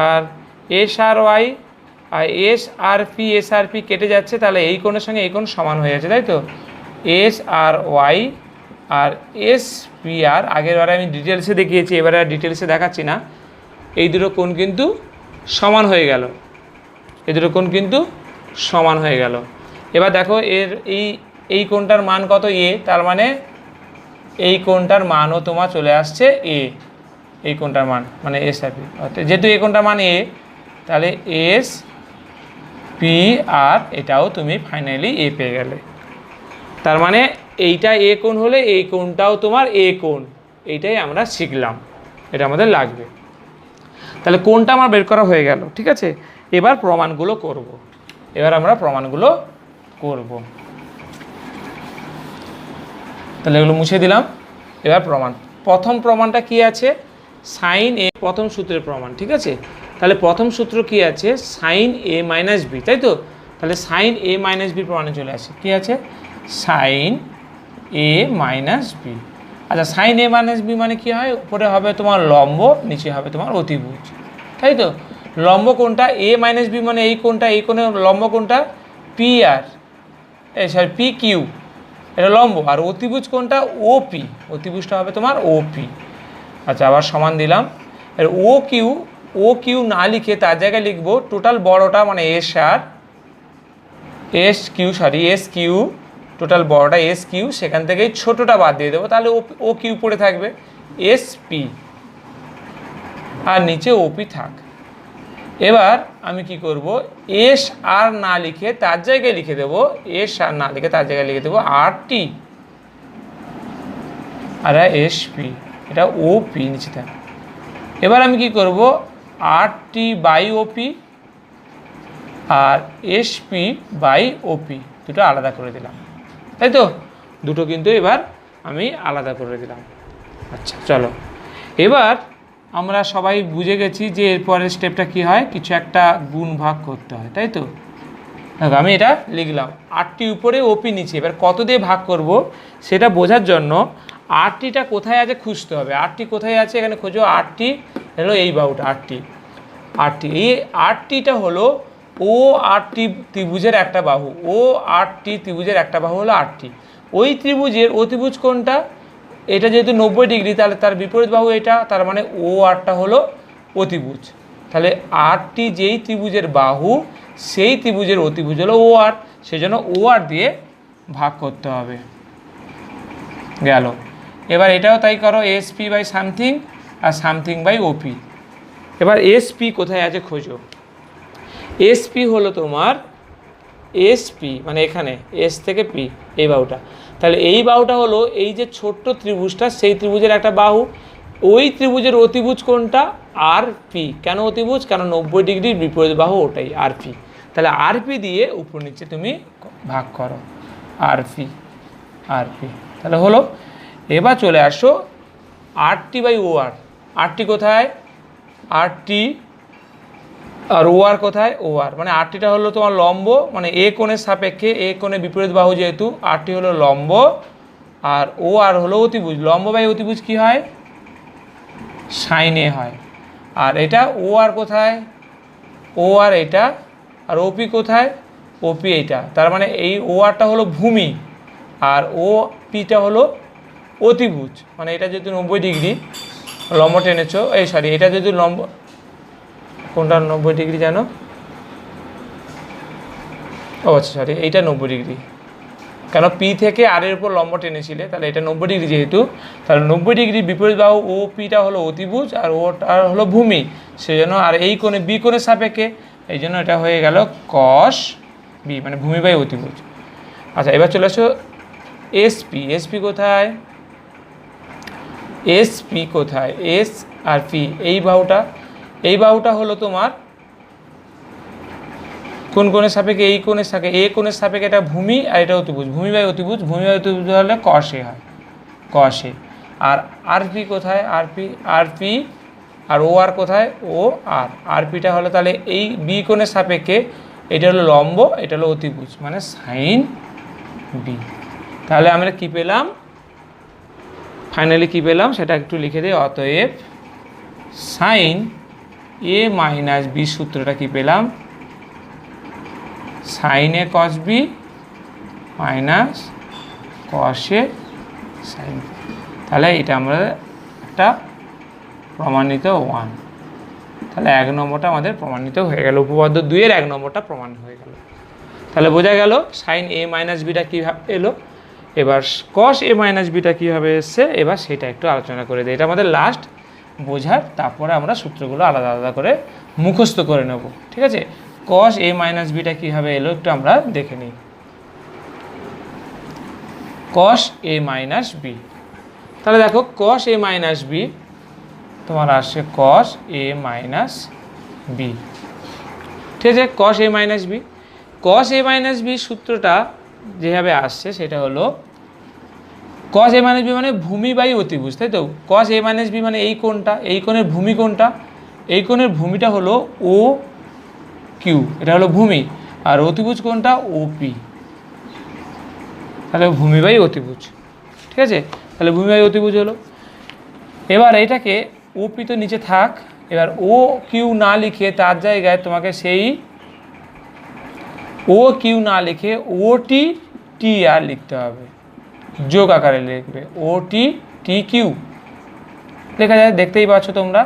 আর এস আর ওয়াই আর এস আর পি কেটে যাচ্ছে, তাহলে এই কোণের সঙ্গে এই কোণ সমান হয়ে যাচ্ছে, তাই তো? এস আর ওয়াই আর এস পি আর, আগের বারে আমি ডিটেলসে দেখিয়েছি, এবারে আর ডিটেলসে দেখাচ্ছি না। এই দুটো কোণ কিন্তু সমান হয়ে গেল, এই দুটো কোণ কিন্তু সমান হয়ে গেল। এবার দেখো এর এই কোণটার মান কত? এ, তার মানে এই কোণটার মানও তোমার চলে আসছে এ, এই কোণটার মান মানে এস আর পি। অর্থাৎ যেহেতু এই কোণটার মান এ, তাহলে এস পি আর এটাও তুমি ফাইনালি এ পেয়ে গেলে। তার মানে এইটা এ কোণ হলে এই কোণটাও তোমার এ কোণ, এইটাই আমরা শিখলাম, এটা আমাদের লাগবে। তাহলে কোণটা আমার বের করা হয়ে গেল, ঠিক আছে? এবার প্রমাণগুলো করব, এবার আমরা প্রমাণগুলো করব। তাহলে এগুলো মুছে দিলাম। এবার প্রমাণ, প্রথম প্রমাণটা কি আছে? সাইন এ, প্রথম সূত্রের প্রমাণ, ঠিক আছে? তাহলে প্রথম সূত্র কি আছে? সাইন এ মাইনাস বি, তাই তো? তাহলে সাইন এ মাইনাস বি প্রমাণে চলে আসে, কি আছে? Sign A minus B. আচ্ছা, সাইন এ মাইনাস বি মানে কি হয়? উপরে হবে তোমার লম্ব, নিচে হবে তোমার অতিভুজ, তাই তো? লম্ব কোনটা? এ মাইনাস বি মানে এই কোনটা, এই কোণের লম্ব কোনটা? P R, sorry P Q, এটা লম্ব। আর অতিভুজ কোনটা? ও পি, অতিভুজটা হবে তোমার ও পি। আচ্ছা, আবার সমান দিলাম। আর ও কিউ না লিখে তার জায়গায় লিখবো টোটাল বড়টা মানে এস আর, এস কিউ, টোটাল বড়টা এস কিউ, সেখান থেকেই ছোটোটা বাদ দিয়ে দেবো, তাহলে ও কিউ পড়ে থাকবে, এস পি, আর নিচে ওপি থাক। এবার আমি কি করব? এস আর না লিখে তার জায়গায় লিখে দেবো, এস আর না লিখে তার জায়গায় লিখে দেবো আর টি, আর এস পি, এটা ও পি নিচে থাক। এবার আমি কি করব? আর টি বাই ওপি আর এস পি বাই ওপি দুটো আলাদা করে দিলাম, তাই তো? দুটো কিন্তু এবার আমি আলাদা করে দিলাম। আচ্ছা, চলো এবার আমরা সবাই বুঝে গেছি যে এরপরের স্টেপটা কি হয়, কিছু একটা গুণ ভাগ করতে হয়, তাই তো? দেখো আমি এটা লিখলাম, আটটি উপরে ওপি নিচে। এবার কত দিয়ে ভাগ করব সেটা বোঝার জন্য আটটিটা কোথায় আছে খুঁজতে হবে। আটটি কোথায় আছে এখানে খোঁজো। আটটি হলো এই বাহুটা, আটটি, এই আটটিটা হলো ও আটটি ত্রিভুজের একটা বাহু, ও আটটি ত্রিভুজের একটা বাহু হলো আটটি। ওই ত্রিভুজের অতিভুজ কোনটা? এটা যেহেতু 90 ডিগ্রি, তাহলে তার বিপরীত বাহু এটা, তার মানে ও আটটা হলো অতিভুজ। তাহলে আটটি যেই ত্রিভুজের বাহু সেই ত্রিভুজের অতিভুজ হলো ও আট, সেজন্য ও আট দিয়ে ভাগ করতে হবে। গেল। এবার এটাও তাই করো, এস পি বাই সামথিং আর সামথিং বাই ওপি। এবার এস পি কোথায় আছে খোঁজো। এস পি হলো তোমার, এস পি মানে এখানে এস থেকে পি, এই বাহুটা। তাহলে এই বাহুটা হলো এই যে ছোট্ট ত্রিভুজটা, সেই ত্রিভুজের একটা বাহু। ওই ত্রিভুজের অতিভুজ কোনটা? আর পি। কেন অতিভুজ? কারণ 90 ডিগ্রির বিপরীত বাহু ওটাই, আর পি। তাহলে আর পি দিয়ে উপর নিচে তুমি ভাগ করো, আর পি, তাহলে হলো। এবার চলে আসো আর টি বাই ও আর, আর টি কোথায়, আর টি, আর ও আর কোথায়, ও আর, মানে আর টিটা হলো তোমার লম্ব, মানে এ কোণের সাপেক্ষে, এ কোণে বিপরীত বাহু যেহেতু, আর টি হলো লম্ব, আর ও আর হলো অতিভুজ। লম্ব বাই অতিভুজ কী হয়, সাইন এ হয়। আর এটা ও আর কোথায়, ও আর এটা, আর ওপি কোথায়, ওপি এইটা। তার মানে এই ও আরটা হলো ভূমি, আর ও পিটা হলো অতিভুজ। মানে এটা যদি 90 ডিগ্রি লম্ব টেনেছো, এই সরি এটা যদি লম্ব, কোনটা 90 ডিগ্রি জানো, ও আচ্ছা সরি এইটা 90 ডিগ্রি, কেন পি থেকে আর এর উপর লম্ব টেনেছিলে, তাহলে এটা 90 ডিগ্রি যেহেতু, তাহলে 90 ডিগ্রি বিপরীত বাহু ও পিটা হলো অতিভুজ আর ওটা হলো ভূমি, সেই জন্য আর এই কোণে বি কোণের সাপেক্ষে, এই জন্য এটা হয়ে গেল কস বি, মানে ভূমি বাই অতিভুজ। আচ্ছা এবার চলে আসো এসপি, এসপি কোথায়, এসপি কোথায়, এস আর পি, এই বাহুটা, এই বাহুটা হলো তোমার কোন কোণের সাপেক্ষে, এই কোণের সাপেক্ষে, এ কোণের সাপেক্ষে এটা ভূমি আর এটা অতিভুজ, ভূমি বাই অতিভুজ, ভূমি বাই অতিভুজ হলে কষে হয়, কষে। আর আরপি কোথায়, আরপি, আরপি আর ও আর কোথায়, ও আর, আরপিটা হলো তাহলে এই বি কোণের সাপেক্ষে, এটা হলো লম্ব, এটা হলো অতিভুজ, মানে সাইন বি। তাহলে আমরা কি পেলাম, ফাইনালি কি পেলাম সেটা একটু লিখে দিই। অতএব সাইন এ মাইনাস বি সূত্রটা কি পেলাম, sign A cos B minus cos A sine B. তাহলে এটা আমরা একটা প্রমাণিত 1, তাহলে 1 নম্বরটা আমাদের প্রমাণিত হয়ে গেল, উপপাদ্য 2-এর 1 নম্বরটা প্রমাণ হয়ে গেল। তাহলে বোঝা গেল সাইন এ মাইনাস বিটা কীভাবে এলো। এবার কস এ মাইনাস বিটা কীভাবে এসছে, এবার সেটা একটু আলোচনা করে দিই। এটা আমাদের লাস্ট বোঝার, তারপরে আমরা সূত্রগুলো আলাদা আলাদা করে মুখস্থ করে নেব, ঠিক আছে। কস এ মাইনাস বিটা কীভাবে এলো একটু আমরা দেখে নিই। কস এ মাইনাস বি, তাহলে দেখো কস এ মাইনাস বি তোমার আসছে কস এ মাইনাস বি, ঠিক আছে। কস A minus B, cos A minus B সূত্রটা যেভাবে আসছে সেটা হলো কস এ মাইনাস বি মানে ভূমি বাই অতিভুজ, তাই তো। কস এ মাইনাস বি মানে এই কোণটা, এই কোণের ভূমি কোণটা, এই কোণের ভূমিটা হলো ও কিউ, এটা হলো ভূমি, আর অতিভুজ কোণটা ওপি, তাহলে ভূমি বাই অতিভুজ, ঠিক আছে। তাহলে ভূমি বাই অতিভুজ হলো। এবার এটাকে ওপি তো নিচে থাক, এবার ও কিউ না লিখে তার জায়গায় তোমাকে সেই ও কিউ না লিখে ওটি টি আর লিখতে হবে, যোগ আকারে লিখবে, ওটি টি কিউ লেখা যায়, দেখতেই পাচ্ছ তোমরা।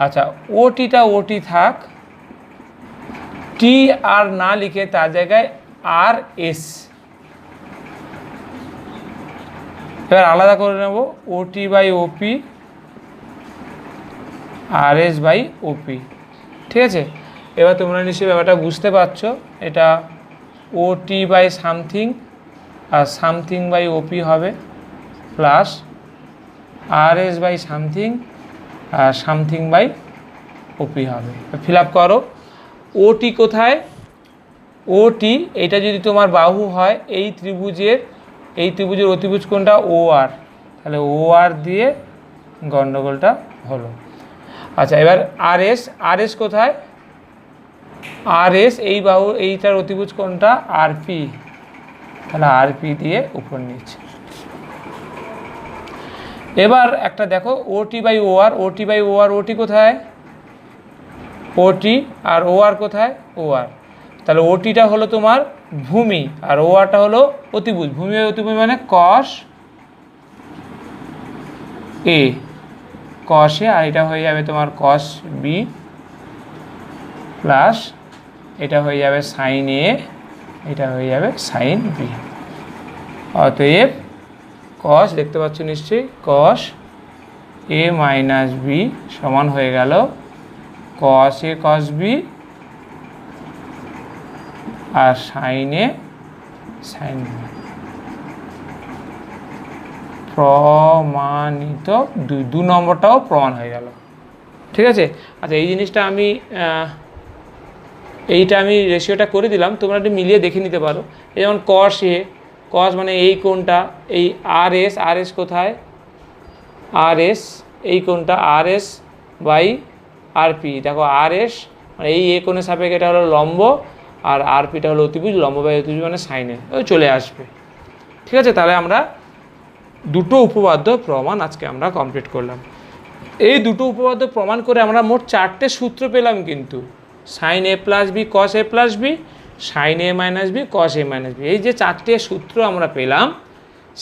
আচ্ছা ওটিটা ওটি থাক, টি আর না লিখে তার জায়গায় আর এস, এবার আলাদা করে নেব, ওটি বাই ওপি আর এস বাই ওপি, ঠিক আছে। এবার তোমরা নিশ্চয়ই ব্যাপারটা বুঝতে পারছো, এটা ওটি বাই সামথিং আর সামথিং বাই ওপি হবে, প্লাস আর এস বাই সামথিং আর সামথিং বাই ওপি হবে। ফিল আপ করো, ওটি কোথায়, ওটি এটা যদি তোমার বাহু হয় এই ত্রিভুজের, এই ত্রিভুজের অতিভুজ কোণটা ও আর, তাহলে ও আর দিয়ে গণ্ডগোলটা হলো। আচ্ছা এবার আর এস, আর এস কোথায়, আর এস এই বাহু এইটার অতিভুজ কোণটা আরপি, তাহলে আরপি দিয়ে উপর নিচ্ছে। এবার একটা দেখো ওটি বাই ও আর, ওটি বাই ও আর, ওটি কোথায়, ওটি আর ও আর কোথায়, ও আর, তাহলে ওটিটা হলো তোমার ভূমি আর ও আরটা হলো অতিভুজ, ভূমি বাই অতিভুজ মানে কস এ, কস এ, আর এটা হয়ে যাবে তোমার কস বি, প্লাস এটা হয়ে যাবে সাইন এ, এটা হয়ে যাবে সাইন বি। অতএব কস, দেখতে পাচ্ছ নিশ্চয়ই, কস এ মাইনাস বি সমান হয়ে গেল কস এ কস বি আর সাইন এ সাইন বি। প্রমাণিত 2 নম্বরটাও প্রমাণ হয়ে গেল, ঠিক আছে। আচ্ছা এই জিনিসটা আমি এইটা আমি রেশিওটা করে দিলাম, তোমরা একটু মিলিয়ে দেখে নিতে পারো। এই যেমন কস এ, কস মানে এই কোণটা, এই আর এস, আর এস কোথায়, আর এস, এই কোণটা আর এস বাই আর পি। দেখো আর এস মানে এই এ কোণের সাপেক্ষে এটা হলো লম্ব, আর আর পিটা হলো অতিভুজ, লম্ব বাই অতিভুজ মানে সাইনে, ওই চলে আসবে। ঠিক আছে, তাহলে আমরা দুটো উপপাদ্য প্রমাণ আজকে আমরা কমপ্লিট করলাম। এই দুটো উপপাদ্য প্রমাণ করে আমরা মোট 4টে সূত্র পেলাম কিন্তু, sign A plus B cos A plus B, sine A minus B cos A minus B. এই যে 4টে সূত্র আমরা পেলাম,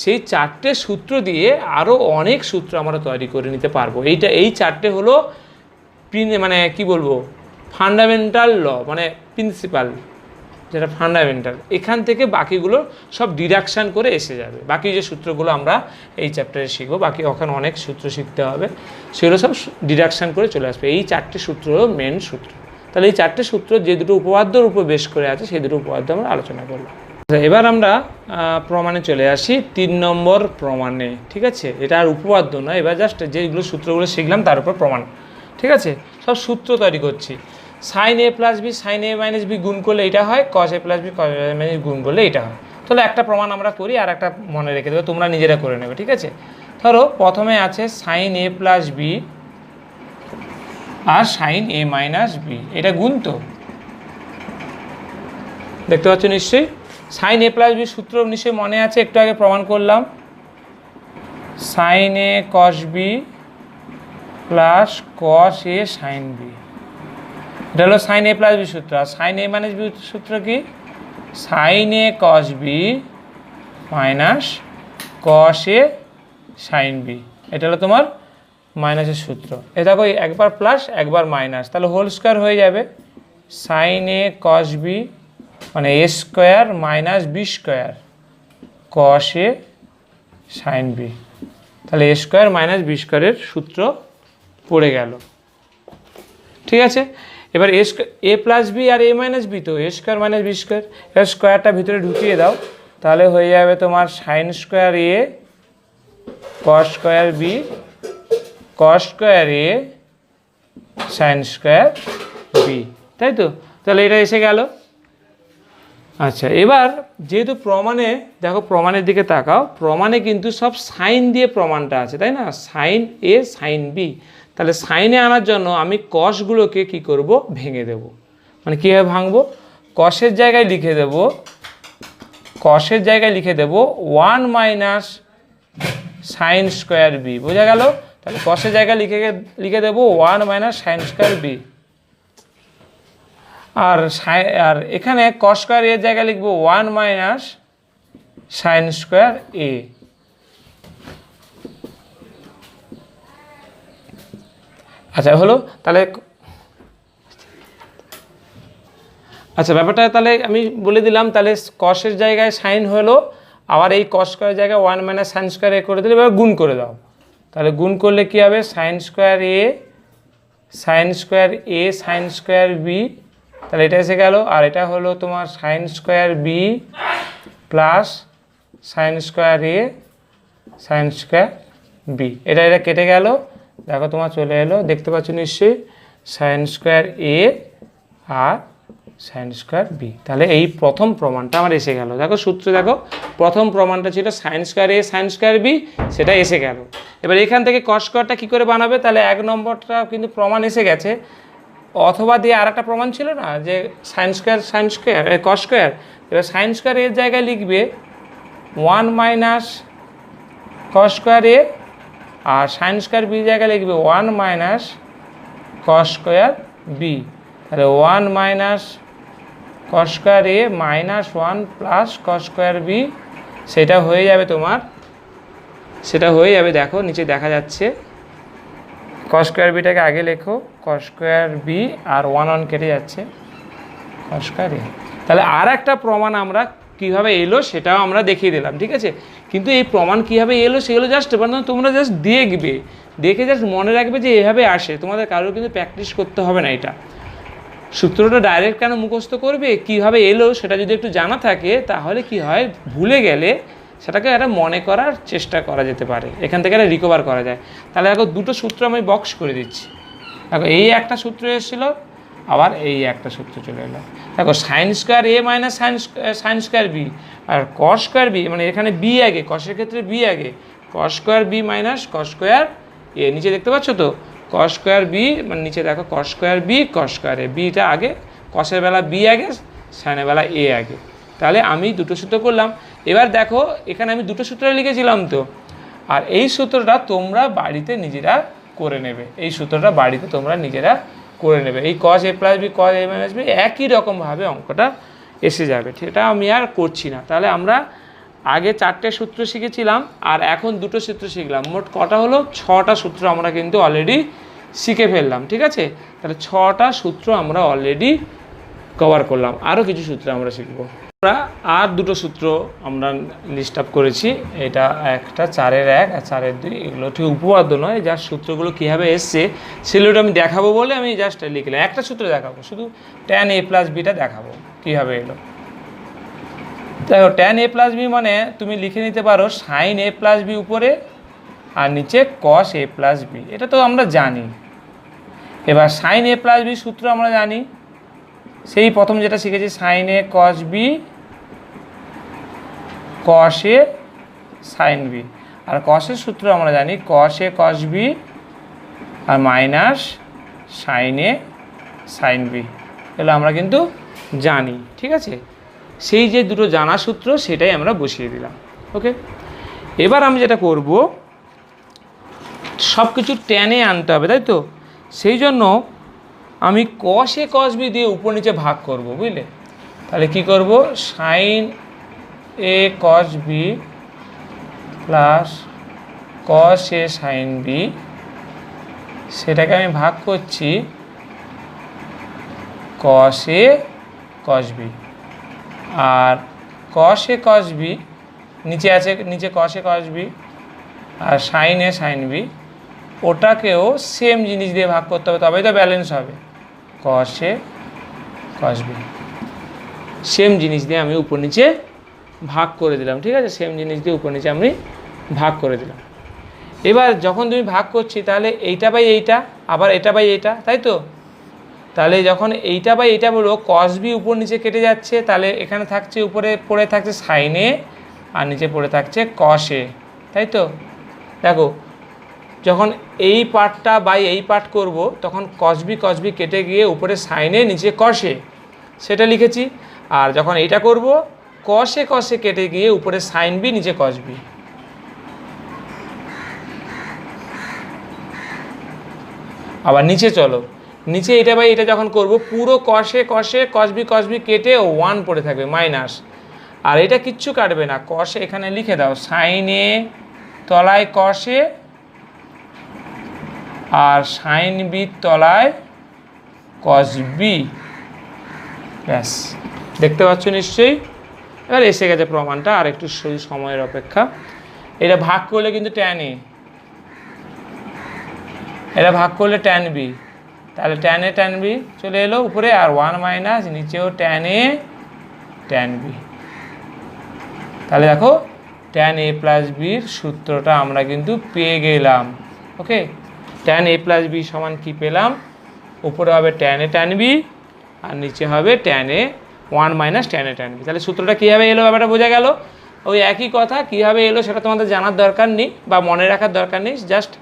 সেই 4টে সূত্র দিয়ে আরও অনেক সূত্র আমরা তৈরি করে নিতে পারবো। এই 4টে হলো মানে কি বলবো, ফান্ডামেন্টাল ল, মানে প্রিন্সিপাল, যেটা ফান্ডামেন্টাল। এখান থেকে বাকিগুলো সব ডিডাকশান করে এসে যাবে। বাকি যে সূত্রগুলো আমরা এই চ্যাপ্টারে শিখবো, বাকি ওখানে অনেক সূত্র শিখতে হবে, সেগুলো সব ডিডাকশান করে চলে আসবে। এই 4টে সূত্র হলো মেন সূত্র। তাহলে এই 4টে সূত্র যে দুটো উপপাদ্যর উপর বেশ করে আছে, সেই দুটো উপপাদ্য আমরা আলোচনা করলাম। এবার আমরা প্রমাণে চলে আসি, 3 নম্বর প্রমাণে। ঠিক আছে, এটা আর উপপাদ্য নয়, এবার জাস্ট যেগুলো সূত্রগুলো শিখলাম তার উপর প্রমাণ। ঠিক আছে, সব সূত্র তৈরি করছি। Sign A plus B sine A minus B গুণ করলে এটা হয়, কস A plus B cos A minus গুণ করলে এটা হয়। তাহলে একটা প্রমাণ আমরা করি, আর একটা মনে রেখে দেবে, তোমরা নিজেরা করে নেবে। ঠিক আছে, ধরো প্রথমে আছে sign A plus B R sign A minus B, এটা গুণ তো দেখতে পাচ্ছ নিশ্চয়ই। সাইন এ প্লাস বি সূত্র নিশ্চয়ই মনে আছে, একটু আগে প্রমাণ করলাম, sign A cos B plus cos A sine B. এটা হলো সাইন এ প্লাস বি সূত্র। আর সাইন এ মাইনাস বি সূত্র কি, sign A cos B minus cos A sine B. এটা হলো তোমার মাইনাসের সূত্র। এ দেখো একবার প্লাস একবার মাইনাস, তাহলে হোল স্কোয়ার হয়ে যাবে। সাইন এ কস বি মানে A square minus B square cos A sine B. তাহলে এ স্কোয়ার মাইনাস বি স্কোয়ারের সূত্র পড়ে গেল। ঠিক আছে, এবার এ প্লাস বি আর এ মাইনাস বি, তো A square minus B square, এবার স্কোয়ারটা ভিতরে ঢুকিয়ে দাও, তাহলে হয়ে যাবে তোমার sine square A cos square B cos square A sine square B, তাই তো। তাহলে এটা এসে গেল। আচ্ছা, এবার যেহেতু প্রমাণে, দেখো প্রমাণের দিকে তাকাও, প্রমাণে কিন্তু সব সাইন দিয়ে প্রমাণটা আছে, তাই না, সাইন এ সাইন বি। তাহলে সাইনে আনার জন্য আমি কসগুলোকে কি করব, ভেঙে দেব। মানে কীভাবে ভাঙবো, কসের জায়গায় লিখে দেব, কসের জায়গায় লিখে দেব 1 মাইনাস সাইন স্কোয়ার বি, বোঝা গেল। তাহলে কসের জায়গায় লিখে দেব 1 মাইনাস সাইন স্কোয়ার বি। আর এখানে কস স্কোয়ার এর জায়গায় লিখব 1 মাইনাস সাইন স্কোয়ার এ। আচ্ছা হলো, তাহলে আচ্ছা ব্যাপারটা তাহলে আমি বলে দিলাম। তাহলে কসের জায়গায় সাইন হলো, আবার এই কস স্কোয়ারের জায়গায় 1 মাইনাস সাইন স্কোয়ার এ করে দিলে, এবার গুণ করে দাও। তাহলে গুণ করলে কী হবে, sine square A sine square B, তাহলে এটা এসে গেল। আর এটা হলো তোমার sine square B plus sine square A sine square B, এটা কেটে গেল। দেখো তোমার চলে এলো, দেখতে পাচ্ছ নিশ্চয়ই, সাইন স্কোয়ার এ আর সাইন স্কোয়ার বি। তাহলে এই প্রথম প্রমাণটা আমার এসে গেল। দেখো সূত্র দেখো, প্রথম প্রমাণটা ছিল sign square A sine square B, সেটা এসে গেল। এবার এখান থেকে কস স্কোয়ারটা কী করে বানাবে, তাহলে 1 নম্বরটা কিন্তু প্রমাণ এসে গেছে। অথবা দিয়ে আর একটা প্রমাণ ছিল না, যে সাইন স্কোয়ার কস স্কোয়ার। এবার সাইন স্কোয়ার এর জায়গায় লিখবে 1 মাইনাস কস স্কোয়ার এ, আর সাইন স্কোয়ার বি জায়গায় লিখবে 1 মাইনাস কস স্কোয়ার বি। তাহলে 1 minus cos square A minus 1 plus cos square B, সেটা হয়ে যাবে তোমার, সেটা হয়ে যাবে। দেখো নিচে দেখা যাচ্ছে, কস স্কোয়ার বিটাকে আগে লেখো, কস স্কোয়ার বি আর 1 1 কেটে যাচ্ছে, কস স্কোয়ার এ। তাহলে আর একটা প্রমাণ আমরা কীভাবে এলো সেটাও আমরা দেখিয়ে দিলাম। ঠিক আছে, কিন্তু এই প্রমাণ কীভাবে এলো সেগুলো জাস্ট তোমরা জাস্ট দেখবে, দেখে জাস্ট মনে রাখবে যে এভাবে আসে। তোমাদের কারোর কিন্তু প্র্যাকটিস করতে হবে না। এটা সূত্রটা ডাইরেক্ট কেন মুখস্থ করবে, কীভাবে এলো সেটা যদি একটু জানা থাকে, তাহলে কি হয়, ভুলে গেলে সেটাকে একটা মনে করার চেষ্টা করা যেতে পারে, এখান থেকে একটা রিকভার করা যায়। তাহলে দেখো দুটো সূত্র আমি বক্স করে দিচ্ছি। দেখো এই একটা সূত্র এসেছিলো, আবার এই একটা সূত্র চলে এলো। দেখো sine square A minus sine square B, আর কস স্কোয়ার বি, মানে এখানে বি আগে, কসের ক্ষেত্রে বি আগে, cos square B minus cos square A, নিচে দেখতে পাচ্ছ তো কস স্কোয়ার বি, মানে নিচে দেখো cos square B cos square A, বিটা আগে, কসের বেলা বি আগে, সাইনের বেলা এ আগে। তাহলে আমি দুটো সূত্র করলাম। এবার দেখো এখানে আমি দুটো সূত্র লিখেছিলাম তো, আর এই সূত্রটা তোমরা বাড়িতে নিজেরা করে নেবে, এই সূত্রটা বাড়িতে তোমরা নিজেরা করে নেবে। এই কস A plus B cos A minus B একই রকমভাবে অঙ্কটা এসে যাবে, সেটা আমি আর করছি না। তাহলে আমরা আগে 4টে সূত্র শিখেছিলাম আর এখন দুটো সূত্র শিখলাম, মোট কটা হলো 6টা সূত্র আমরা কিন্তু অলরেডি শিখে ফেললাম, ঠিক আছে। তাহলে 6টা সূত্র আমরা অলরেডি কভার করলাম, আরও কিছু সূত্র আমরা শিখবো। আমরা আর দুটো সূত্র আমরা লিস্ট আপ করেছি, এটা একটা 4-এর 1 আর 4-এর 2, এগুলো ঠিক উপপাদ্য নয়, যার সূত্রগুলো কীভাবে এসছে সেগুলো আমি দেখাবো বলে আমি জাস্ট লিখলাম। একটা সূত্র দেখাবো, শুধু tan a প্লাস বিটা দেখাবো কীভাবে এলো। দেখো tan a প্লাস বি মানে তুমি লিখে নিতে পারো সাইন a প্লাস বি উপরে আর নিচে cos a প্লাস বি, এটা তো আমরা জানি। এবার সাইন a প্লাস বি সূত্র আমরা জানি, সেই প্রথম যেটা শিখেছি sign A cos B cos A sine B, আর কসের সূত্র আমরা জানি কস এ কস বি আর মাইনাস সাইন এ সাইন বি, এগুলো আমরা কিন্তু জানি, ঠিক আছে। সেই যে দুটো জানা সূত্র সেটাই আমরা বসিয়ে দিলাম, ওকে। এবার আমি যেটা করব, সব কিছু টেনে আনতে হবে, তাই তো। সেই জন্য আমি কস এ কস বি দিয়ে উপর নিচে ভাগ করব, বুঝলে। তাহলে কি করব, sign A cos B plus cos A sine B, সেটাকে আমি ভাগ করছি কস এ কস বি, আর কস এ কস বি নিচে আছে, নিচে কস এ কস বি আর সাইন এ সাইন বি, ওটাকেও সেম জিনিস দিয়ে ভাগ করতে হবে, তবেই তো ব্যালেন্স হবে। কস এ কস বি সেম জিনিস দিয়ে আমি উপর নিচে ভাগ করে দিলাম, ঠিক আছে। সেম জিনিস দিয়ে উপর নিচে আমি ভাগ করে দিলাম। এবার যখন তুমি ভাগ করছি তাহলে এইটা বাই এইটা, আবার এটা বাই এইটা, তাই তো। তাহলে যখন এইটা বাই এইটা বলবো, কস বি উপর নিচে কেটে যাচ্ছে, তাহলে এখানে থাকছে উপরে পড়ে থাকছে সাইন এ আর নিচে পড়ে থাকছে কস এ, তাই তো। দেখো যখন এই পার্টটা বাই এই পার্ট করব তখন কস বি কেটে গিয়ে উপরে সাইন এ নিচে কস এ, সেটা লিখেছি। আর যখন এইটা করব কস এ কেটে গিয়ে উপরে সাইন বি নিচে কস বি। আবার নিচে চলো, নিচে এটা বাই এটা যখন করব, পুরো কস এ কস বি কেটে 1 পড়ে থাকবে মাইনাস, আর এটা কিচ্ছু কাটবে না, কস এখানে লিখে দাও, সাইন এ তলায় কস এ আর সাইন বি তলায় কস বি, ব্যাস। দেখতে পাচ্ছ নিশ্চয়ই। এবার এসে গেছে প্রমাণটা, আর একটু সময়ের অপেক্ষা। এটা ভাগ করলে কিন্তু ট্যান এ, এটা ভাগ করলে ট্যান বি, তাহলে ট্যান এ ট্যান বি চলে এলো উপরে, আর 1 মাইনাস নিচেও ট্যান এ ট্যান বি। তাহলে দেখো ট্যান এ প্লাস বির সূত্রটা আমরা কিন্তু পেয়ে গেলাম, okay. Tan A plus B সমান কী পেলাম, উপরে হবে ট্যান এ ট্যান বি আর নিচে হবে tan A 1 minus tan A tan B. তাহলে সূত্রটা কীভাবে এলো ব্যাপারটা বোঝা গেল। ওই একই কথা, কীভাবে এলো সেটা তোমাদের জানার দরকার নেই বা মনে রাখার দরকার নেই, জাস্ট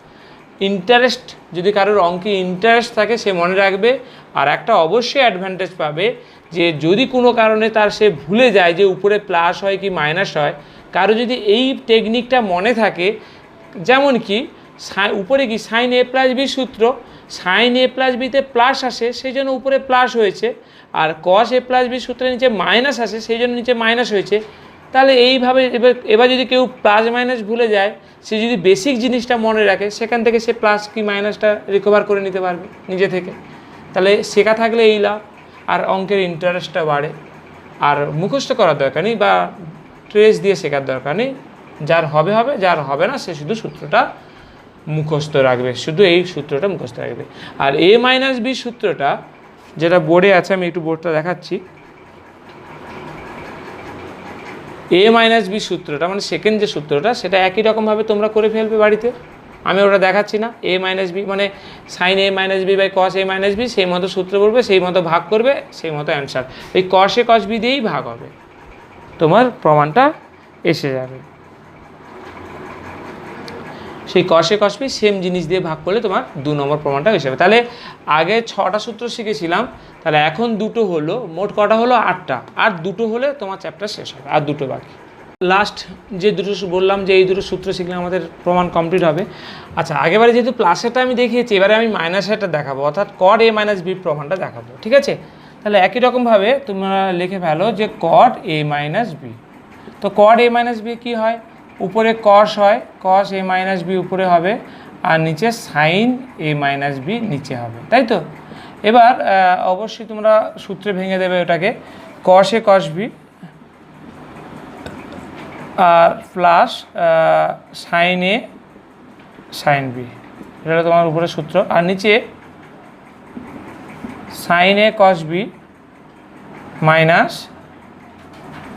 ইন্টারেস্ট, যদি কারোর অঙ্কে ইন্টারেস্ট থাকে সে মনে রাখবে। আর একটা অবশ্যই অ্যাডভান্টেজ পাবে, যে যদি কোনো কারণে তার সে ভুলে যায় যে উপরে প্লাস হয় কি মাইনাস হয়, কারো যদি এই টেকনিকটা মনে থাকে, যেমন কি উপরে কি সাইন এ প্লাস বি সূত্র, সাইন এ প্লাস বিতে প্লাস আসে সেই জন্য উপরে প্লাস হয়েছে, আর কস এ প্লাস বি সূত্রের নিচে মাইনাস আসে সেই জন্য নিচে মাইনাস হয়েছে। তাহলে এইভাবে এবার যদি কেউ প্লাস মাইনাস ভুলে যায়, সে যদি বেসিক জিনিসটা মনে রাখে, সেখান থেকে সে প্লাস কি মাইনাসটা রিকভার করে নিতে পারবে নিজে থেকে। তাহলে শেখা থাকলে এই লাভ, আর অঙ্কের ইন্টারেস্টটা বাড়ে। আর মুখস্থ করার দরকার নেই বা ট্রেস দিয়ে শেখার দরকার নেই, যার হবে হবে, যার হবে না সে শুধু সূত্রটা মুখস্থ রাখবে, শুধু এই সূত্রটা মুখস্থ রাখবে। আর এ মাইনাস বি সূত্রটা যেটা বোর্ডে আছে, আমি একটু বোর্ডটা দেখাচ্ছি। এ মাইনাস বি সূত্রটা মানে সেকেন্ড যে সূত্রটা, সেটা একই রকমভাবে তোমরা করে ফেলবে বাড়িতে, আমি ওটা দেখাচ্ছি না। এ মাইনাস বি মানে sine A minus B by cos A minus B, সেই মতো সূত্র বলবে, সেই মতো ভাগ করবে, সেই মতো অ্যান্সার। এই কস এ কস বি দিয়েই ভাগ হবে, তোমার প্রমাণটা এসে যাবে। সেই কষে কস বি সেম জিনিস দিয়ে ভাগ করলে তোমার 2 নম্বর প্রমাণটা হয়ে যাবে। তাহলে আগে 6টা সূত্র শিখেছিলাম, তাহলে এখন 2টো হলো, মোট কটা হলো 8টা, আর 2টো হলে তোমার চ্যাপ্টার শেষ হবে, আর 2টো বাকি। লাস্ট যে দুটো বললাম যে এই দুটো সূত্র শিখলে আমাদের প্রমাণ কমপ্লিট হবে। আচ্ছা, আগেবারে যেহেতু প্লাসেরটা আমি দেখিয়েছি, এবারে আমি মাইনাসেরটা দেখাবো, অর্থাৎ কট এ মাইনাস বি প্রমাণটা দেখাবো, ঠিক আছে? তাহলে একই রকমভাবে তোমরা লিখে ফেলো যে কট এ মাইনাস বি। তো কট এ মাইনাস বি কী হয়, উপরে কস হয়, কস এ মাইনাস বি উপরে হবে, আর নিচে সাইন এ মাইনাস বি নিচে হবে, তাই তো? এবার অবশ্যই তোমরা সূত্রে ভেঙে দেবে ওটাকে, কস এ কস বি আর প্লাস সাইন এ সাইন বি, এটা তোমার উপরে সূত্র, আর নিচে sign A cos B minus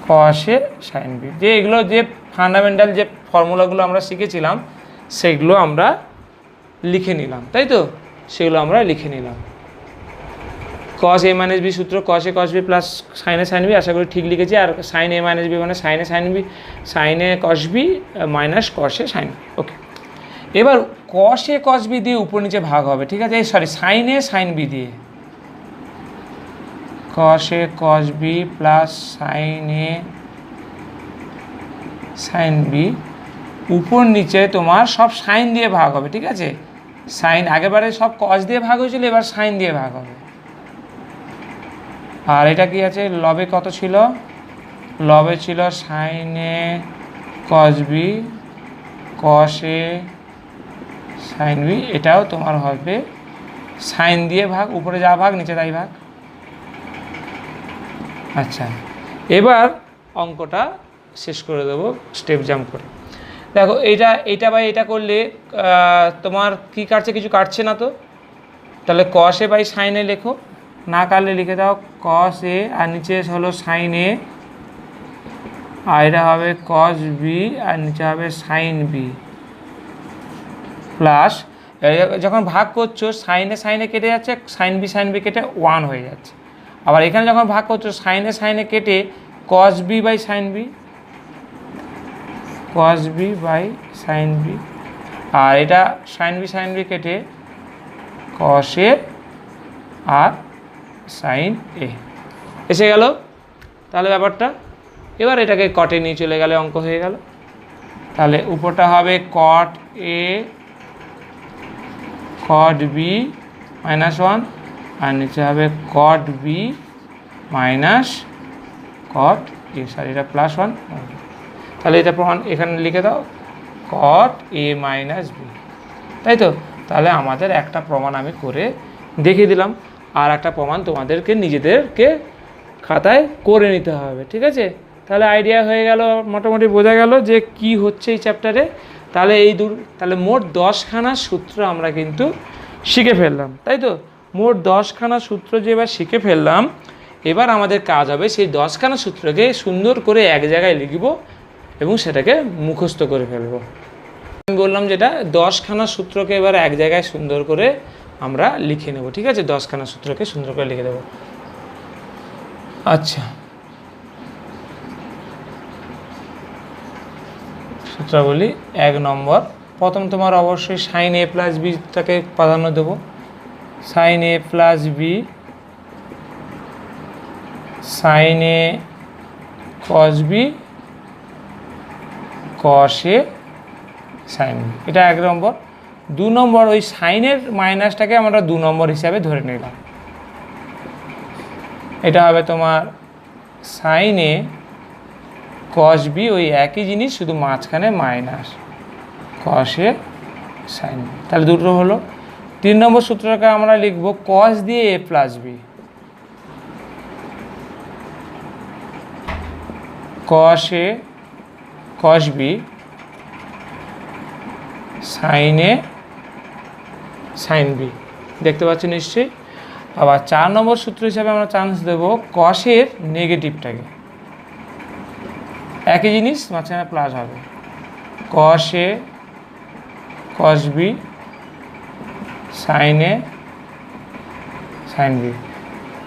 cos A sine B. যে এগুলো যে ফান্ডামেন্টাল যে ফর্মুলাগুলো আমরা শিখেছিলাম সেগুলো আমরা লিখে নিলাম, তাই তো? সেগুলো আমরা লিখে নিলাম। কস এ মাইনাস বি সূত্র কস এ কস বি প্লাস সাইন এ সাইন বি, আশা করি ঠিক লিখেছি। আর সাইন এ মাইনাস বি মানে sine A sine B, sine A cos B minus cos A sine B. ওকে, এবার কস এ কস বি দিয়ে উপর নিচে ভাগ হবে, ঠিক আছে? সরি, সাইন এ সাইন বি দিয়ে, কস এ কস বি প্লাস সাইন এ সাইন বি, উপর নিচে তোমার সব সাইন দিয়ে ভাগ হবে, ঠিক আছে? সাইন আগেবারে সব কস দিয়ে ভাগ হয়েছিল, এবার সাইন দিয়ে ভাগ হবে। আর এটা কি আছে, লবে কত ছিল? লবে ছিল sign A cos B cos A sine B, এটাও তোমার হবে সাইন দিয়ে ভাগ, উপরে যা ভাগ নিচে তাই ভাগ। আচ্ছা, এবার অঙ্কটা শেষ করে দেবো স্টেপ জাম্প করে। দেখো, এইটা বাই এটা করলে তোমার কি কাটছে? কিছু কাটছে না তো, তাহলে কস এ বাই সাইন এ লেখো, না কাটলে লিখে দাও কস এ, আর নিচে হলো সাইন এ, আর এটা হবে কস বি, আর নিচে হবে সাইন বি, প্লাস যখন ভাগ করছো সাইনে কেটে যাচ্ছে, সাইন বি কেটে 1 হয়ে যাচ্ছে। আবার এখানে যখন ভাগ করছো সাইনে কেটে cos B by sine B, cos B by sine B, আর এটা সাইন বি কেটে কস এ আর সাইন এ এসে গেল। তাহলে ব্যাপারটা এবার এটাকে কটে নিয়ে চলে গেলে অঙ্ক হয়ে গেল। তাহলে উপরটা হবে কট এ কট বি মাইনাস 1, আর নিচে হবে কট বি মাইনাস কট এ, সরি এটা প্লাস 1। তাহলে এটা প্রমাণ এখানে লিখে দাও কট এ মাইনাস বি, তাই তো? তাহলে আমাদের একটা প্রমাণ আমি করে দেখিয়ে দিলাম, আর একটা প্রমাণ তোমাদেরকে নিজেদেরকে খাতায় করে নিতে হবে, ঠিক আছে? তাহলে আইডিয়া হয়ে গেল, মোটামুটি বোঝা গেল যে কি হচ্ছে এই চ্যাপ্টারে। তাহলে তাহলে মোট 10খানা সূত্র আমরা কিন্তু শিখে ফেললাম, তাই তো? মোট 10খানা সূত্র যে এবার শিখে ফেললাম, এবার আমাদের কাজ হবে সেই 10খানা সূত্রকে সুন্দর করে এক জায়গায় লিখব এবং সেটাকে মুখস্থ করে ফেলবো। আমি বললাম যেটা 10খানা সূত্রকে এবার এক জায়গায় সুন্দর করে আমরা লিখে নেব, ঠিক আছে? 10খানা সূত্রকে সুন্দর করে লিখে দেব। আচ্ছা, সূত্র বলি। 1 নম্বর, প্রথম তোমার অবশ্যই সাইন এ প্লাস বিটাকে প্রাধান্য দেব। Sign A plus B sine A cos B cos A sine B, এটা 1 নম্বর। 2 নম্বর, ওই সাইনের মাইনাসটাকে আমরা 2 নম্বর হিসাবে ধরে নিলাম। এটা হবে তোমার সাইন এ কস বি, ওই একই জিনিস, শুধু মাঝখানে minus cos A sine B. তাহলে দুটো হলো। 3 নম্বর সূত্রটাকে আমরা লিখব কস দিয়ে এ প্লাস বি, কস এ কস বি সাইন এ সাইন বি, দেখতে পাচ্ছ নিশ্চয়ই। আবার 4 নম্বর সূত্র হিসাবে আমরা চান্স দেব কসের নেগেটিভটাকে, একই জিনিস মাঝখানে প্লাস হবে, কস এ কস বি সাইন এ সাইন বি।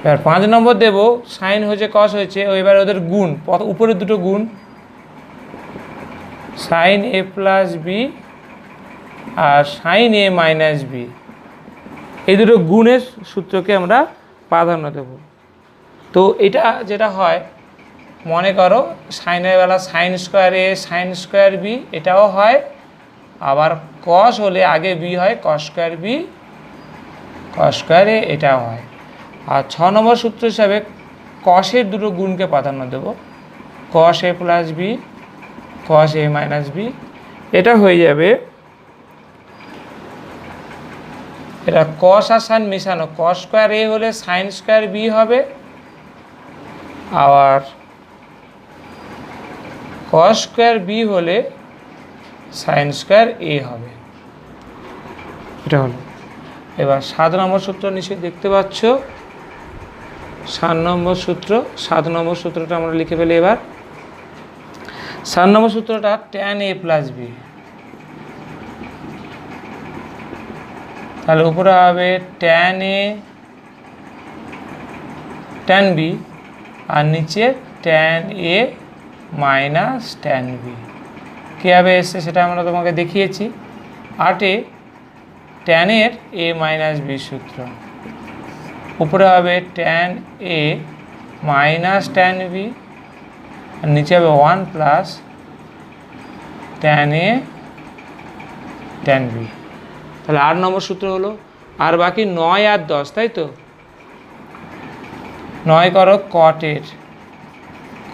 এবার 5 নম্বর দেব সাইন হয়েছে কস হয়েছে, এবার ওদের গুণ, উপরের দুটো গুণ, sign A plus B R sign A minus B, এই দুটো গুণের সূত্রকে আমরা প্রাধান্য দেব। তো এটা যেটা হয়, মনে করো সাইনের বেলা sine square A sine square B, এটাও হয়। আবার কস হলে আগে বি হয়, cos square B cos square A, এটাও হয়। আর 6 নম্বর সূত্র হিসাবে কসের দুটো গুণকে প্রাধান্য দেব, কস A plus B cos A minus B, এটা হয়ে যাবে, এটা কস আর সাইন মেশানো, কস স্কোয়ার এ হলে সাইন স্কোয়ার বি হবে, আবার কস স্কোয়ার বি হলে সাইন স্কোয়ার এ হবে, এটা হলো। এবার 7 নম্বর সূত্র নিশ্চয়ই দেখতে পাচ্ছ, 7 নম্বর সূত্র, 7 নম্বর সূত্রটা আমরা লিখে ফেলি। এবার 7 নম্বর সূত্রটা ট্যান এ প্লাস বি, তাহলে উপরে হবে ট্যান এ ট্যান বি, আর নিচে tan A minus tan B. কীভাবে এসছে সেটা আমরা তোমাকে দেখিয়েছি। 8-এ ট্যানের এ মাইনাস বি সূত্র, উপরে হবে tan A minus tan B, আর নিচে হবে 1 plus tan A tan B. তাহলে 8 নম্বর সূত্র হলো। আর বাকি 9 আর 10, তাই তো? 9 করো কটের,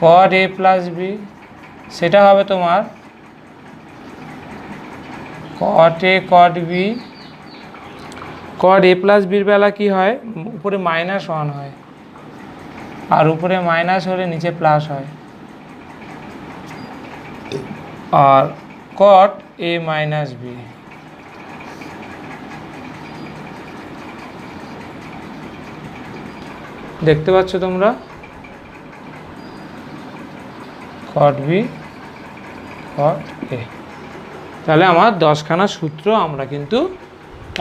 কট এ প্লাস বি, সেটা হবে তোমার কট এ কট বি। কট এ প্লাস বির বেলা কী হয়, উপরে -1 হয়, আর উপরে মাইনাস হলে নিচে প্লাস হয়। আর কট এ মাইনাস বি, দেখতে পাচ্ছ তোমরা, কট বি কট এ। তাহলে আমার 10খানা সূত্র আমরা কিন্তু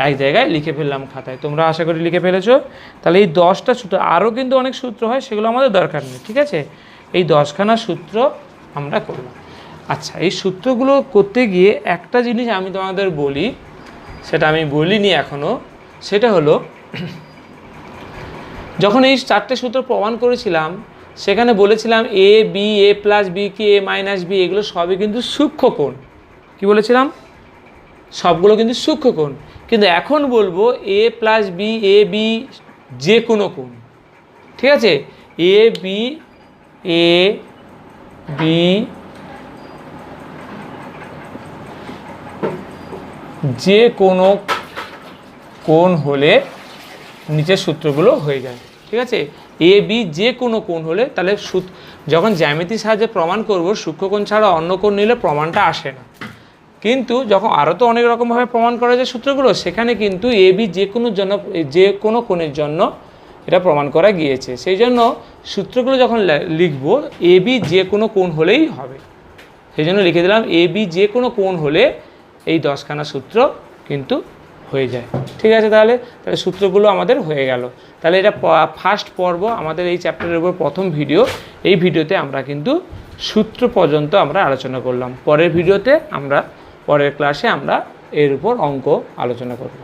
এক জায়গায় লিখে ফেললাম খাতায়, তোমরা আশা করি লিখে ফেলেছো। তাহলে এই 10টা সূত্র, আরও কিন্তু অনেক সূত্র হয়, সেগুলো আমাদের দরকার নেই, ঠিক আছে? এই 10খানা সূত্র আমরা করলাম। আচ্ছা, এই সূত্রগুলো করতে গিয়ে একটা জিনিস আমি তোমাদের বলি, সেটা আমি বলিনি এখনও, সেটা হলো যখন এই 4টে সূত্র প্রমাণ করেছিলাম, সেখানে বলেছিলাম A B, A plus B কি এ মাইনাস বি, এগুলো সবই কিন্তু সূক্ষ্মকোণ। কি বলেছিলাম? সবগুলো কিন্তু সূক্ষ্মকোণ। কিন্তু এখন বলবো এ প্লাস বি, এ বি যে কোনো কোণ, ঠিক আছে? এ বি যে কোনো কোণ হলে নিচের সূত্রগুলো হয়ে যায়, ঠিক আছে? এ বি যে কোনো কোণ হলে, তাহলে যখন জ্যামিতির সাহায্যে প্রমাণ করব, সূক্ষ্মকোণ ছাড়া অন্য কোণ নিলে প্রমাণটা আসে না। কিন্তু যখন আরও তো অনেক রকমভাবে প্রমাণ করা যায় সূত্রগুলো, সেখানে কিন্তু এ বি যে কোনো কোণের জন্য এটা প্রমাণ করা গিয়েছে। সেই জন্য সূত্রগুলো যখন লিখব, এ বি যে কোনো কোণ হলেই হবে। সেই জন্য লিখে দিলাম এ বি যে কোনো কোণ হলে এই 10খানা সূত্র কিন্তু হয়ে যায়, ঠিক আছে? তাহলে সূত্রগুলো আমাদের হয়ে গেল। তাহলে এটা ফার্স্ট পর্ব, আমাদের এই চ্যাপ্টারের উপর প্রথম ভিডিও। এই ভিডিওতে আমরা কিন্তু সূত্র পর্যন্ত আমরা আলোচনা করলাম। পরের ভিডিওতে পরের ক্লাসে আমরা এর উপর অঙ্ক আলোচনা করব।